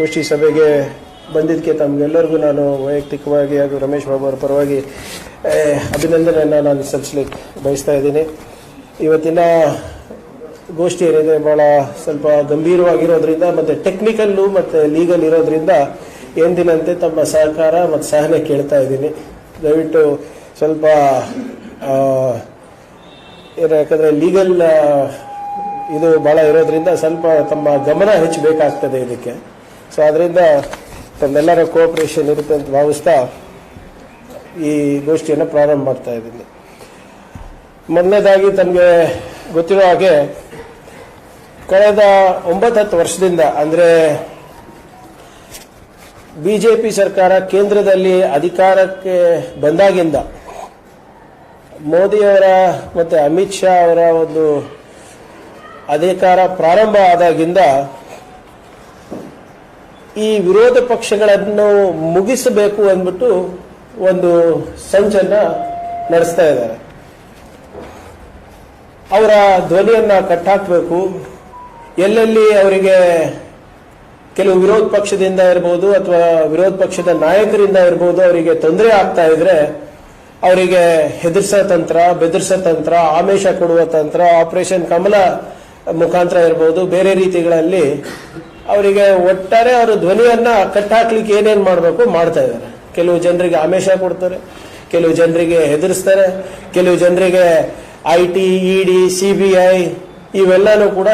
ಗೋಷ್ಠಿ ಸಭೆಗೆ ಬಂದಿದ್ದಕ್ಕೆ ತಮಗೆಲ್ಲರಿಗೂ ನಾನು ವೈಯಕ್ತಿಕವಾಗಿ ಹಾಗೂ ರಮೇಶ್ ಬಾಬು ಅವರ ಪರವಾಗಿ ಅಭಿನಂದನೆಯನ್ನು ನಾನು ಸಲ್ಲಿಸಲಿಕ್ಕೆ ಬಯಸ್ತಾ ಇದ್ದೀನಿ. ಇವತ್ತಿನ ಗೋಷ್ಠಿ ಏನಿದೆ ಭಾಳ ಸ್ವಲ್ಪ ಗಂಭೀರವಾಗಿರೋದ್ರಿಂದ ಮತ್ತು ಟೆಕ್ನಿಕಲ್ಲು ಮತ್ತು ಲೀಗಲ್ ಇರೋದ್ರಿಂದ ಎಂದಿನಂತೆ ತಮ್ಮ ಸಹಕಾರ ಮತ್ತು ಸಹನೆ ಕೇಳ್ತಾ ಇದ್ದೀನಿ. ದಯವಿಟ್ಟು ಸ್ವಲ್ಪ ಯಾಕಂದರೆ ಲೀಗಲ್ ಇದು ಭಾಳ ಇರೋದ್ರಿಂದ ಸ್ವಲ್ಪ ತಮ್ಮ ಗಮನ ಹೆಚ್ಚಬೇಕಾಗ್ತದೆ ಇದಕ್ಕೆ. ಸೊ ಅದರಿಂದ ತಮ್ಮೆಲ್ಲರ ಕೋಆಪರೇಷನ್ ಇರುತ್ತೆ ಅಂತ ಭಾವಿಸ್ತಾ ಈ ಗೋಷ್ಠಿಯನ್ನು ಪ್ರಾರಂಭ ಮಾಡ್ತಾ ಇದ್ದೀನಿ. ಮೊದಲನೇದಾಗಿ ತಮಗೆ ಗೊತ್ತಿರೋ ಹಾಗೆ ಕಳೆದ 9-10 ವರ್ಷದಿಂದ ಅಂದರೆ ಬಿಜೆಪಿ ಸರ್ಕಾರ ಕೇಂದ್ರದಲ್ಲಿ ಅಧಿಕಾರಕ್ಕೆ ಬಂದಾಗಿಂದ ಮೋದಿಯವರ ಮತ್ತು ಅಮಿತ್ ಶಾ ಅವರ ಒಂದು ಅಧಿಕಾರ ಪ್ರಾರಂಭ ಆದಾಗಿಂದ ಈ ವಿರೋಧ ಪಕ್ಷಗಳನ್ನು ಮುಗಿಸಬೇಕು ಅಂದ್ಬಿಟ್ಟು ಒಂದು ಸಂಚನ್ನು ನಡೆಸ್ತಾ ಇದ್ದಾರೆ. ಅವರ ಧ್ವನಿಯನ್ನು ಕಟ್ಟಾಕಬೇಕು, ಎಲ್ಲೆಲ್ಲಿ ಅವರಿಗೆ ಕೆಲವು ವಿರೋಧ ಪಕ್ಷದಿಂದ ಇರ್ಬೋದು ಅಥವಾ ವಿರೋಧ ಪಕ್ಷದ ನಾಯಕರಿಂದ ಇರ್ಬೋದು ಅವರಿಗೆ ತೊಂದರೆ ಆಗ್ತಾ ಇದ್ರೆ ಅವರಿಗೆ ಹೆದರ್ಸೋ ತಂತ್ರ, ಬೆದರ್ಸೋ ತಂತ್ರ, ಆಮಿಷ ಕೊಡುವ ತಂತ್ರ, ಆಪರೇಷನ್ ಕಮಲ ಮುಖಾಂತರ ಇರ್ಬೋದು, ಬೇರೆ ರೀತಿಗಳಲ್ಲಿ ಅವರಿಗೆ ಒಟ್ಟಾರೆ ಅವರ ಧ್ವನಿಯನ್ನ ಕಟ್ಟಾಕ್ಲಿಕ್ಕೆ ಏನೇನು ಮಾಡಬೇಕು ಮಾಡ್ತಾ ಇದ್ದಾರೆ. ಕೆಲವು ಜನರಿಗೆ ಆಮಿಷ ಕೊಡ್ತಾರೆ, ಕೆಲವು ಜನರಿಗೆ ಹೆದರ್ಸ್ತಾರೆ, ಕೆಲವು ಜನರಿಗೆ IT, ED, CBI ಇವೆಲ್ಲನೂ ಕೂಡ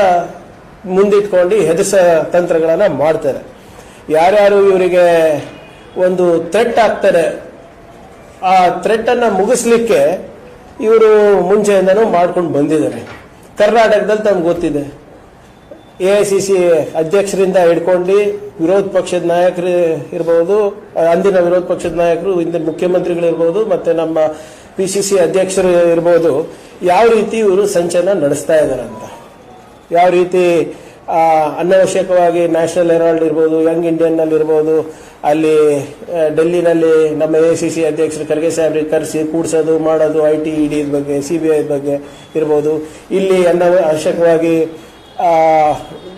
ಮುಂದಿಟ್ಕೊಂಡು ಹೆದರ್ಸೋ ತಂತ್ರಗಳನ್ನ ಮಾಡ್ತಾರೆ. ಯಾರ್ಯಾರು ಇವರಿಗೆ ಒಂದು ಥ್ರೆಟ್ ಆಗ್ತಾರೆ ಆ ಥ್ರೆಟ್ ಅನ್ನ ಮುಗಿಸ್ಲಿಕ್ಕೆ ಇವರು ಮುಂಚೆಯಿಂದನೂ ಮಾಡ್ಕೊಂಡು ಬಂದಿದ್ದಾರೆ. ಕರ್ನಾಟಕದಲ್ಲಿ ತಮ್ಗೆ ಗೊತ್ತಿದೆ, AICC ಅಧ್ಯಕ್ಷರಿಂದ ಹಿಡ್ಕೊಂಡು ವಿರೋಧ ಪಕ್ಷದ ನಾಯಕರು ಇರ್ಬೋದು, ಅಂದಿನ ವಿರೋಧ ಪಕ್ಷದ ನಾಯಕರು, ಇಂದಿನ ಮುಖ್ಯಮಂತ್ರಿಗಳಿರ್ಬೋದು, ಮತ್ತೆ ನಮ್ಮ PCC ಅಧ್ಯಕ್ಷರು ಇರ್ಬೋದು, ಯಾವ ರೀತಿ ಇವರು ಸಂಚಲನ ನಡೆಸ್ತಾ ಇದ್ದಾರೆ ಅಂತ. ಯಾವ ರೀತಿ ಅನಾವಶ್ಯಕವಾಗಿ ನ್ಯಾಷನಲ್ ಹೆರಾಲ್ಡ್ ಇರ್ಬೋದು, ಯಂಗ್ ಇಂಡಿಯನ್ನಲ್ಲಿ ಇರ್ಬೋದು, ಅಲ್ಲಿ ಡೆಲ್ಲಿನಲ್ಲಿ ನಮ್ಮ AICC ಅಧ್ಯಕ್ಷರು ಖರ್ಗೆ ಸಾಹೇಬ್ರಿಗೆ ಕರೆಸಿ ಕೂಡಿಸೋದು ಮಾಡೋದು, IT, ED ಬಗ್ಗೆ, CBI ಬಗ್ಗೆ ಇರ್ಬೋದು, ಇಲ್ಲಿ ಅನಾವಶ್ಯಕವಾಗಿ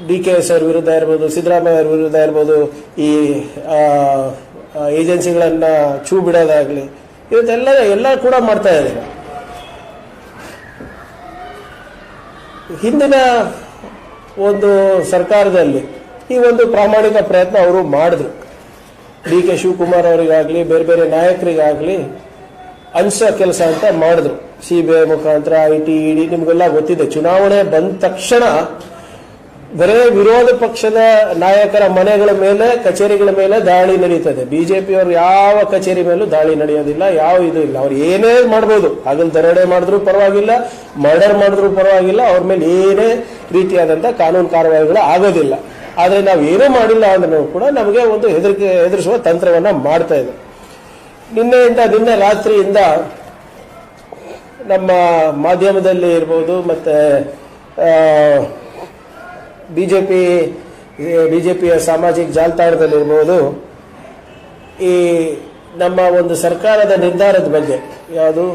DK ಸರ್ ವಿರುದ್ಧ ಇರ್ಬೋದು, ಸಿದ್ದರಾಮಯ್ಯ ವಿರುದ್ಧ ಇರ್ಬೋದು, ಈ ಏಜೆನ್ಸಿಗಳನ್ನ ಚೂ ಬಿಡೋದಾಗ್ಲಿ, ಇವತ್ತೆಲ್ಲ ಕೂಡ ಮಾಡ್ತಾ ಇದ್ದಾರೆ. ಹಿಂದಿನ ಒಂದು ಸರ್ಕಾರದಲ್ಲಿ ಈ ಒಂದು ಪ್ರಾಮಾಣಿಕ ಪ್ರಯತ್ನ ಅವರು ಮಾಡಿದ್ರು. DK ಶಿವಕುಮಾರ್ ಅವರಿಗಾಗ್ಲಿ ಬೇರೆ ಬೇರೆ ನಾಯಕರಿಗಾಗ್ಲಿ ಅನ್ಸೋ ಕೆಲಸ ಅಂತ ಮಾಡಿದ್ರು. CBI ಮುಖಾಂತರ, IT, ED ನಿಮ್ಗೆಲ್ಲ ಗೊತ್ತಿದೆ. ಚುನಾವಣೆ ಬಂದ ತಕ್ಷಣ ಬರೇ ವಿರೋಧ ಪಕ್ಷದ ನಾಯಕರ ಮನೆಗಳ ಮೇಲೆ, ಕಚೇರಿಗಳ ಮೇಲೆ ದಾಳಿ ನಡೀತದೆ. ಬಿಜೆಪಿಯವರು ಯಾವ ಕಚೇರಿ ಮೇಲೂ ದಾಳಿ ನಡೆಯೋದಿಲ್ಲ, ಯಾವ ಇದು ಇಲ್ಲ. ಅವ್ರು ಏನೇ ಮಾಡ್ಬೋದು, ಹಗಲು ದರೋಡೆ ಮಾಡಿದ್ರು ಪರವಾಗಿಲ್ಲ, ಮರ್ಡರ್ ಮಾಡಿದ್ರು ಪರವಾಗಿಲ್ಲ, ಅವ್ರ ಮೇಲೆ ಏನೇ ರೀತಿಯಾದಂಥ ಕಾನೂನು ಕಾರ್ಯವಾಹಿಗಳು ಆಗೋದಿಲ್ಲ. ಆದರೆ ನಾವು ಏನೂ ಮಾಡಿಲ್ಲ ಅಂದ್ರೂ ಕೂಡ ನಮಗೆ ಒಂದು ಎದುರಿಸುವ ತಂತ್ರವನ್ನ ಮಾಡ್ತಾ ಇದೆ. ನಿನ್ನೆ ರಾತ್ರಿಯಿಂದ ನಮ್ಮ ಮಾಧ್ಯಮದಲ್ಲಿ ಇರ್ಬೋದು, ಮತ್ತೆ ಬಿಜೆಪಿಯ ಸಾಮಾಜಿಕ ಜಾಲತಾಣದಲ್ಲಿರ್ಬೋದು, ಈ ನಮ್ಮ ಒಂದು ಸರ್ಕಾರದ ನಿರ್ಧಾರದ ಬಗ್ಗೆ, ಯಾವುದು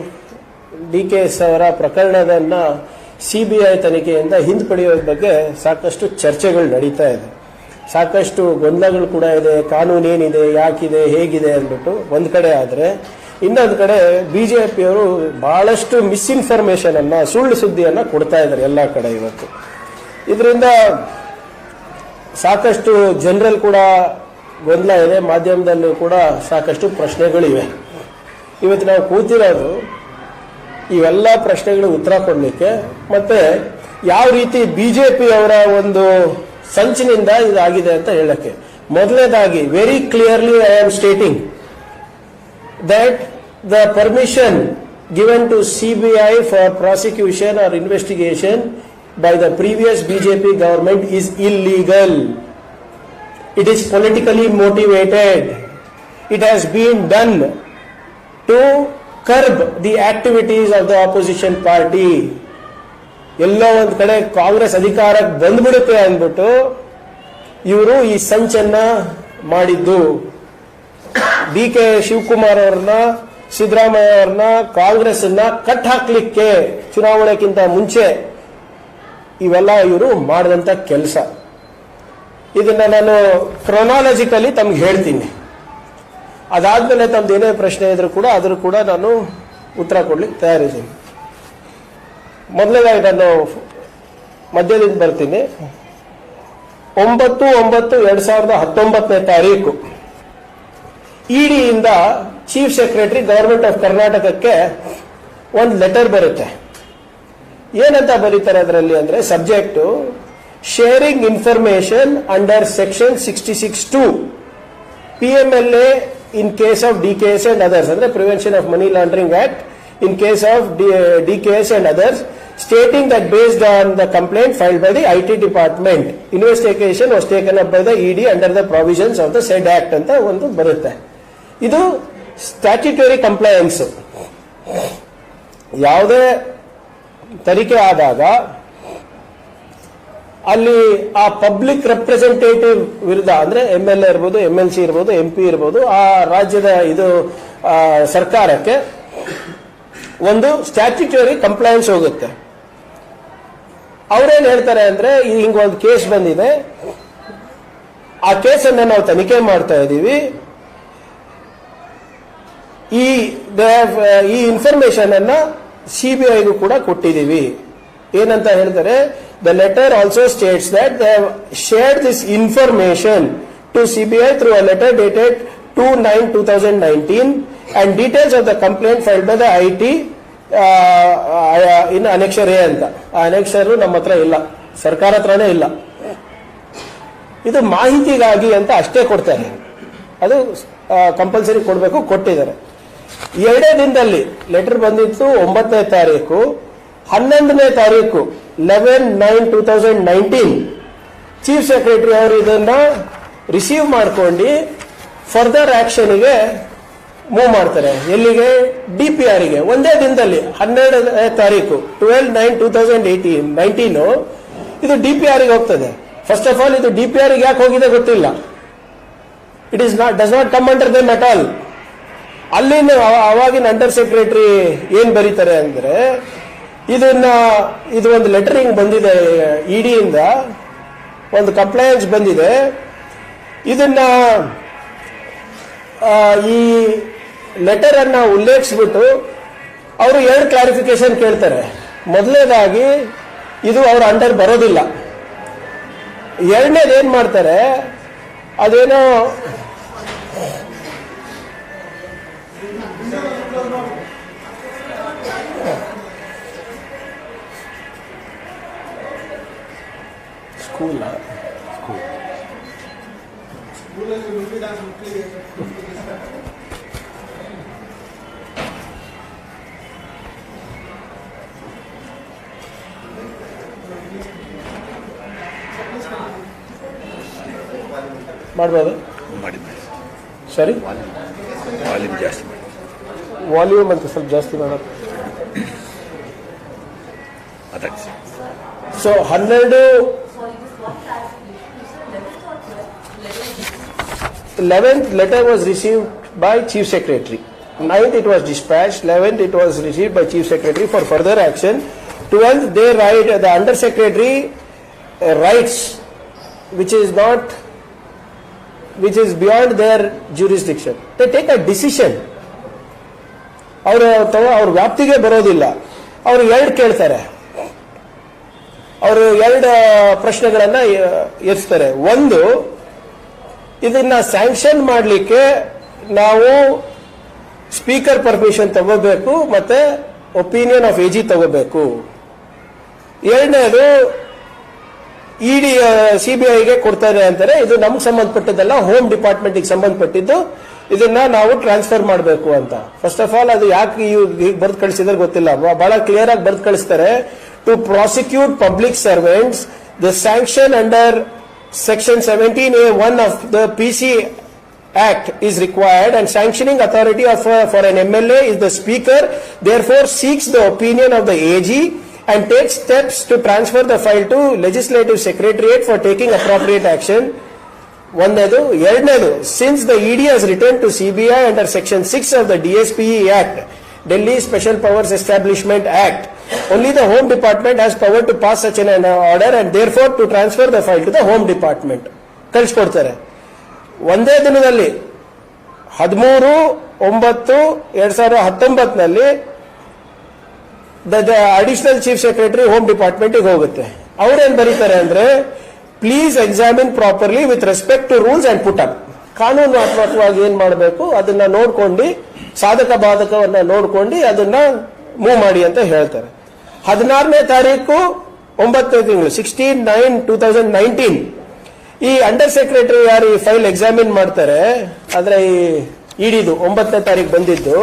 DKS ಅವರ ಪ್ರಕರಣದನ್ನ CBI ತನಿಖೆಯಿಂದ ಹಿಂಪಡೆಯೋದ್ರ ಬಗ್ಗೆ ಸಾಕಷ್ಟು ಚರ್ಚೆಗಳು ನಡೀತಾ ಇದೆ. ಸಾಕಷ್ಟು ಗೊಂದಲಗಳು ಕೂಡ ಇದೆ. ಕಾನೂನು ಏನಿದೆ, ಯಾಕಿದೆ, ಹೇಗಿದೆ ಅಂದ್ಬಿಟ್ಟು ಒಂದು ಕಡೆ ಆದರೆ, ಇನ್ನೊಂದು ಕಡೆ ಬಿಜೆಪಿಯವರು ಬಹಳಷ್ಟು ಮಿಸ್ಇನ್ಫಾರ್ಮೇಶನ್ ಅನ್ನ, ಸುಳ್ಳು ಸುದ್ದಿಯನ್ನ ಕೊಡ್ತಾ ಇದ್ದಾರೆ ಎಲ್ಲ ಕಡೆ ಇವತ್ತು. ಇದರಿಂದ ಸಾಕಷ್ಟು ಜನರಲ್ಲಿ ಕೂಡ ಗೊಂದಲ ಇದೆ, ಮಾಧ್ಯಮದಲ್ಲೂ ಕೂಡ ಸಾಕಷ್ಟು ಪ್ರಶ್ನೆಗಳಿವೆ. ಇವತ್ತು ನಾವು ಕೂತಿರೋದು ಇವೆಲ್ಲ ಪ್ರಶ್ನೆಗಳು ಉತ್ತರ ಕೊಡಲಿಕ್ಕೆ, ಮತ್ತೆ ಯಾವ ರೀತಿ ಬಿಜೆಪಿ ಅವರ ಒಂದು ಸಂಚಿನಿಂದ ಇದಾಗಿದೆ ಅಂತ ಹೇಳಕ್ಕೆ. ಮೊದಲನೇದಾಗಿ, very clearly I am stating that the permission given to CBI for prosecution or investigation by the previous BJP government is illegal. It is politically motivated. It has been done to curb the activities of the opposition party. ಎಲ್ಲೋ ಒಂದು ಕಡೆ ಕಾಂಗ್ರೆಸ್ ಅಧಿಕಾರಕ್ಕೆ ಬಂದ್ಬಿಡುತ್ತೆ ಅಂದ್ಬಿಟ್ಟು ಇವರು ಈ ಸಂಚನ್ನ ಮಾಡಿದ್ದು. DK Shivakumar ಅವ್ರನ್ನ, ಸಿದ್ದರಾಮಯ್ಯ ಅವ್ರನ್ನ, ಕಾಂಗ್ರೆಸ್ ಅನ್ನ ಕಟ್ ಹಾಕ್ಲಿಕ್ಕೆ ಚುನಾವಣೆಗಿಂತ ಮುಂಚೆ ಇವೆಲ್ಲ ಇವರು ಮಾಡಿದಂತ ಕೆಲಸ. ಇದನ್ನ ನಾನು ಕ್ರೊನಾಲಜಿಕಲಿ ತಮ್ಗೆ ಹೇಳ್ತೀನಿ. ಅದಾದ್ಮೇಲೆ ತಮ್ದು ಏನೇ ಪ್ರಶ್ನೆ ಇದ್ರೂ ಕೂಡ ಅದ್ರ ಕೂಡ ನಾನು ಉತ್ತರ ಕೊಡ್ಲಿಕ್ಕೆ ತಯಾರಿದ್ದೀನಿ. ಮೊದಲನೇದಾಗಿ ನಾನು ಮಧ್ಯದಿಂದ ಬರ್ತೀನಿ. 9/9/2019 ತಾರೀಕು ಇಡಿಯಿಂದ ಚೀಫ್ ಸೆಕ್ರೆಟರಿ ಗವರ್ಮೆಂಟ್ ಆಫ್ ಕರ್ನಾಟಕಕ್ಕೆ ಒಂದು ಲೆಟರ್ ಬರುತ್ತೆ. ಏನಂತ ಬರೀತಾರೆ ಅದರಲ್ಲಿ ಅಂದ್ರೆ, subject sharing information under section 66(2) PMLA in case of DKS and others, ಅಂದ್ರೆ Prevention of Money Laundering Act in case of DKS and others, stating that based on the complaint filed by the IT department, investigation was taken up by the ED under the provisions of the said act ಅಂತ ಒಂದು ಬರುತ್ತೆ. ಇದು statutory compliance. ಯಾವುದೇ ತನಿಖೆ ಆದಾಗ ಅಲ್ಲಿ ಆ public representative ವಿರುದ್ಧ, ಅಂದ್ರೆ MLA ಇರ್ಬೋದು, MLC ಇರ್ಬೋದು, MP ಇರ್ಬೋದು, ಆ ರಾಜ್ಯದ ಇದು ಸರ್ಕಾರಕ್ಕೆ ಒಂದು ಸ್ಟ್ಯಾಟ್ಯುಟರಿ ಕಂಪ್ಲೈನ್ಸ್ ಹೋಗುತ್ತೆ. ಅವ್ರೇನ್ ಹೇಳ್ತಾರೆ ಅಂದ್ರೆ, ಹಿಂಗೊಂದು ಕೇಸ್ ಬಂದಿದೆ, ಆ ಕೇಸನ್ನ ನಾವು ತನಿಖೆ ಮಾಡ್ತಾ ಇದ್ದೀವಿ, ಈ ಇನ್ಫಾರ್ಮೇಶನ್ ಅನ್ನ CBIಗೂ ಕೂಡ ಕೊಟ್ಟಿದ್ದೀವಿ. ಏನಂತ ಹೇಳ್ತಾರೆ, the letter also states that they have shared this information to CBI through a letter dated 2/9/2019 and details of the complaint filed by the IT in Annexure A ಅಂತ. ಆ Annexure ನಮ್ಮ ಹತ್ರ ಇಲ್ಲ, ಸರ್ಕಾರ ಹತ್ರನೇ ಇಲ್ಲ. ಇದು ಮಾಹಿತಿಗಾಗಿ ಅಂತ ಅಷ್ಟೇ ಕೊಡ್ತಾರೆ, ಅದು ಕಂಪಲ್ಸರಿ ಕೊಡಬೇಕು, ಕೊಟ್ಟಿದ್ದಾರೆ. 2 ದಿನದಲ್ಲಿ ಲೆಟರ್ ಬಂದಿತ್ತು 9ನೇ ತಾರೀಕು. 11ನೇ ತಾರೀಕು 11/9/2019 ಚೀಫ್ ಸೆಕ್ರೆಟರಿ ಅವರು ಇದನ್ನ ರಿಸೀವ್ ಮಾಡ್ಕೊಂಡು ಫರ್ದರ್ ಆಕ್ಷನ್ಗೆ ಮೂವ್ ಮಾಡ್ತಾರೆ. ಎಲ್ಲಿಗೆ? DPRಗೆ. ಒಂದೇ ದಿನದಲ್ಲಿ 12ನೇ ತಾರೀಕು 12/9/2019 ಇದು DPRಗೆ ಹೋಗ್ತದೆ. ಫಸ್ಟ್ ಆಫ್ ಆಲ್ ಇದು DPRಗೆ ಯಾಕೆ ಹೋಗಿದೆ ಗೊತ್ತಿಲ್ಲ. It is does not come under them at all. ಅಲ್ಲಿನ ಅವಾಗಿನ ಅಂಡರ್ ಸೆಕ್ರೆಟರಿ ಏನ್ ಬರೀತಾರೆ ಅಂದ್ರೆ, ಇದು ಒಂದು ಲೆಟರ್ ಹಿಂಗ್ ಬಂದಿದೆ, ಇಡಿಯಿಂದ ಒಂದು ಕಂಪ್ಲೈನ್ಸ್ ಬಂದಿದೆ, ಇದನ್ನ ಈ ಲೆಟರ್ ಅನ್ನ ಉಲ್ಲೇಖಿಸ್ಬಿಟ್ಟು ಅವರು 2 ಕ್ಲಾರಿಫಿಕೇಶನ್ ಕೇಳ್ತಾರೆ. ಮೊದಲನೇದಾಗಿ ಇದು ಅವ್ರ ಅಂಡರ್ ಬರೋದಿಲ್ಲ. ಎರಡನೇದು ಏನ್ ಮಾಡ್ತಾರೆ, ಅದೇನೋ ಸ್ಕೂಲ್ ಮಾಡ್ಬೋದು. ಸರಿ, ವಾಲ್ಯೂಮ್ ಅಂತ ಸ್ವಲ್ಪ ಜಾಸ್ತಿ ಮಾಡೋದು. So 11th letter was received by Chief Secretary. 9th it was dispatched. 11th it was received by Chief Secretary for further action. 12th they write, the Under Secretary writes, which is beyond their jurisdiction. They take a decision. ಅವ್ರ ವ್ಯಾಪ್ತಿಗೆ ಬರೋದಿಲ್ಲ. ಅವರು 2 ಕೇಳ್ತಾರೆ, ಅವರು 2 ಪ್ರಶ್ನೆಗಳನ್ನ ಎತ್ತಿಸ್ತಾರೆ. ಒಂದು, ಇದನ್ನ sanction ಮಾಡಲಿಕ್ಕೆ ನಾವು ಸ್ಪೀಕರ್ ಪರ್ಮಿಷನ್ ತಗೋಬೇಕು, ಮತ್ತೆ ಒಪಿನಿಯನ್ ಆಫ್ AG ತಗೋಬೇಕು. ಎರಡನೇದು, ಇಡಿ CBIಗೆ ಕೊಡ್ತಾರೆ ಅಂತಾರೆ, ಇದು ನಮ್ಗೆ ಸಂಬಂಧಪಟ್ಟದ್ದಲ್ಲ, ಹೋಮ್ ಡಿಪಾರ್ಟ್ಮೆಂಟ್ಗೆ ಸಂಬಂಧಪಟ್ಟಿದ್ದು, ಇದನ್ನ ನಾವು ಟ್ರಾನ್ಸ್ಫರ್ ಮಾಡಬೇಕು ಅಂತ. ಫಸ್ಟ್ ಆಫ್ ಆಲ್ ಅದು ಯಾಕೆ ಈಗ ಬರ್ದು ಕಳಿಸಿದ್ರೆ ಗೊತ್ತಿಲ್ಲ, ಬಹಳ ಕ್ಲಿಯರ್ ಆಗಿ ಬರ್ದು ಕಳಿಸ್ತಾರೆ. To prosecute public servants the sanction under Section 17A(1) of the PC Act is required, and sanctioning authority for an MLA is the Speaker. Therefore, seeks the opinion of the AG and takes steps to transfer the file to Legislative Secretariat for taking appropriate action. ಒಂದನೇದು. ಎರಡನೇದು, since the ED has returned to CBI under Section 6 of the DSPE Act, Delhi Special Powers Establishment Act, only the Home Department has power to pass such an order and therefore to transfer the file to the Home Department. ಕಳಿಸ್ಕೊಡ್ತಾರೆ. ಒಂದೇ ದಿನದಲ್ಲಿ 13/9/2019 additional chief secretary home ಡಿಪಾರ್ಟ್ಮೆಂಟ್ಗೆ ಹೋಗುತ್ತೆ. ಅವ್ರೇನ್ ಬರೀತಾರೆ ಅಂದ್ರೆ, please examine properly with respect to rules and put up. ಕಾನೂನಾತ್ಮಕವಾಗಿ ಏನ್ ಮಾಡಬೇಕು ಅದನ್ನ ನೋಡ್ಕೊಂಡು, ಸಾಧಕ ಬಾಧಕವನ್ನ ನೋಡ್ಕೊಂಡು ಅದನ್ನ ಮೂವ್ ಮಾಡಿ ಅಂತ ಹೇಳ್ತಾರೆ. 16ನೇ ತಾರೀಕು 9ನೇ ತಿಂಗಳು 16/9/2019 ಈ ಅಂಡರ್ ಸೆಕ್ರೆಟರಿ ಯಾರು ಈ ಫೈಲ್ ಎಕ್ಸಾಮಿನ್ ಮಾಡ್ತಾರೆ, ಅಂದ್ರೆ ಈ ಇಡಿದು 9ನೇ ತಾರೀಕು ಬಂದಿದ್ದು,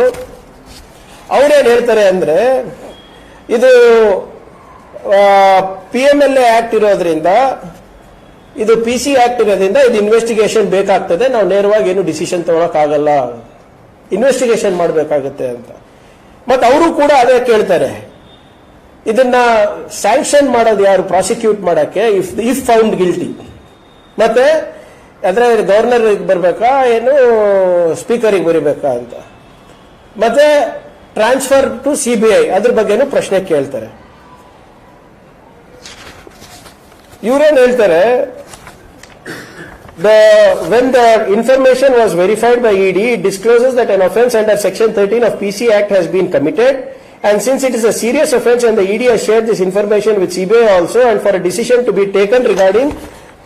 ಅವ್ರೇನ್ ಹೇಳ್ತಾರೆ ಅಂದ್ರೆ, ಇದು PMLA ಆಕ್ಟ್ ಇರೋದ್ರಿಂದ, ಇದು PC ಆಕ್ಟ್ ಇರೋದ್ರಿಂದ ಇದು ಇನ್ವೆಸ್ಟಿಗೇಷನ್ ಬೇಕಾಗ್ತದೆ, ನಾವು ನೇರವಾಗಿ ಏನು ಡಿಸಿಷನ್ ತಗೊಳಕ್ ಆಗಲ್ಲ, ಇನ್ವೆಸ್ಟಿಗೇಷನ್ ಮಾಡಬೇಕಾಗುತ್ತೆ ಅಂತ. ಮತ್ತೆ ಅವರು ಕೂಡ ಅದೇ ಕೇಳ್ತಾರೆ, ಇದನ್ನ ಸ್ಯಾಂಕ್ಷನ್ ಮಾಡೋದು ಯಾರು, ಪ್ರಾಸಿಕ್ಯೂಟ್ ಮಾಡಕ್ಕೆ, ಇಫ್ ಫೌಂಡ್ ಗಿಲ್ಟಿ. ಮತ್ತೆ ಅಂದ್ರೆ ಗವರ್ನರ್ ಬರ್ಬೇಕಾ ಏನು ಸ್ಪೀಕರಿಗೆ ಬರೀಬೇಕಾ ಅಂತ. ಮತ್ತೆ ಟ್ರಾನ್ಸ್ಫರ್ ಟು CBI ಅದ್ರ ಬಗ್ಗೆನೂ ಪ್ರಶ್ನೆ ಕೇಳ್ತಾರೆ. ಇವರೇನ್ ಹೇಳ್ತಾರೆ, when the information was verified by ED, it discloses that an offence under Section 13 of PC Act has been committed, and since it is a serious offence and the ED has shared this information with CBI also, and for a decision to be taken regarding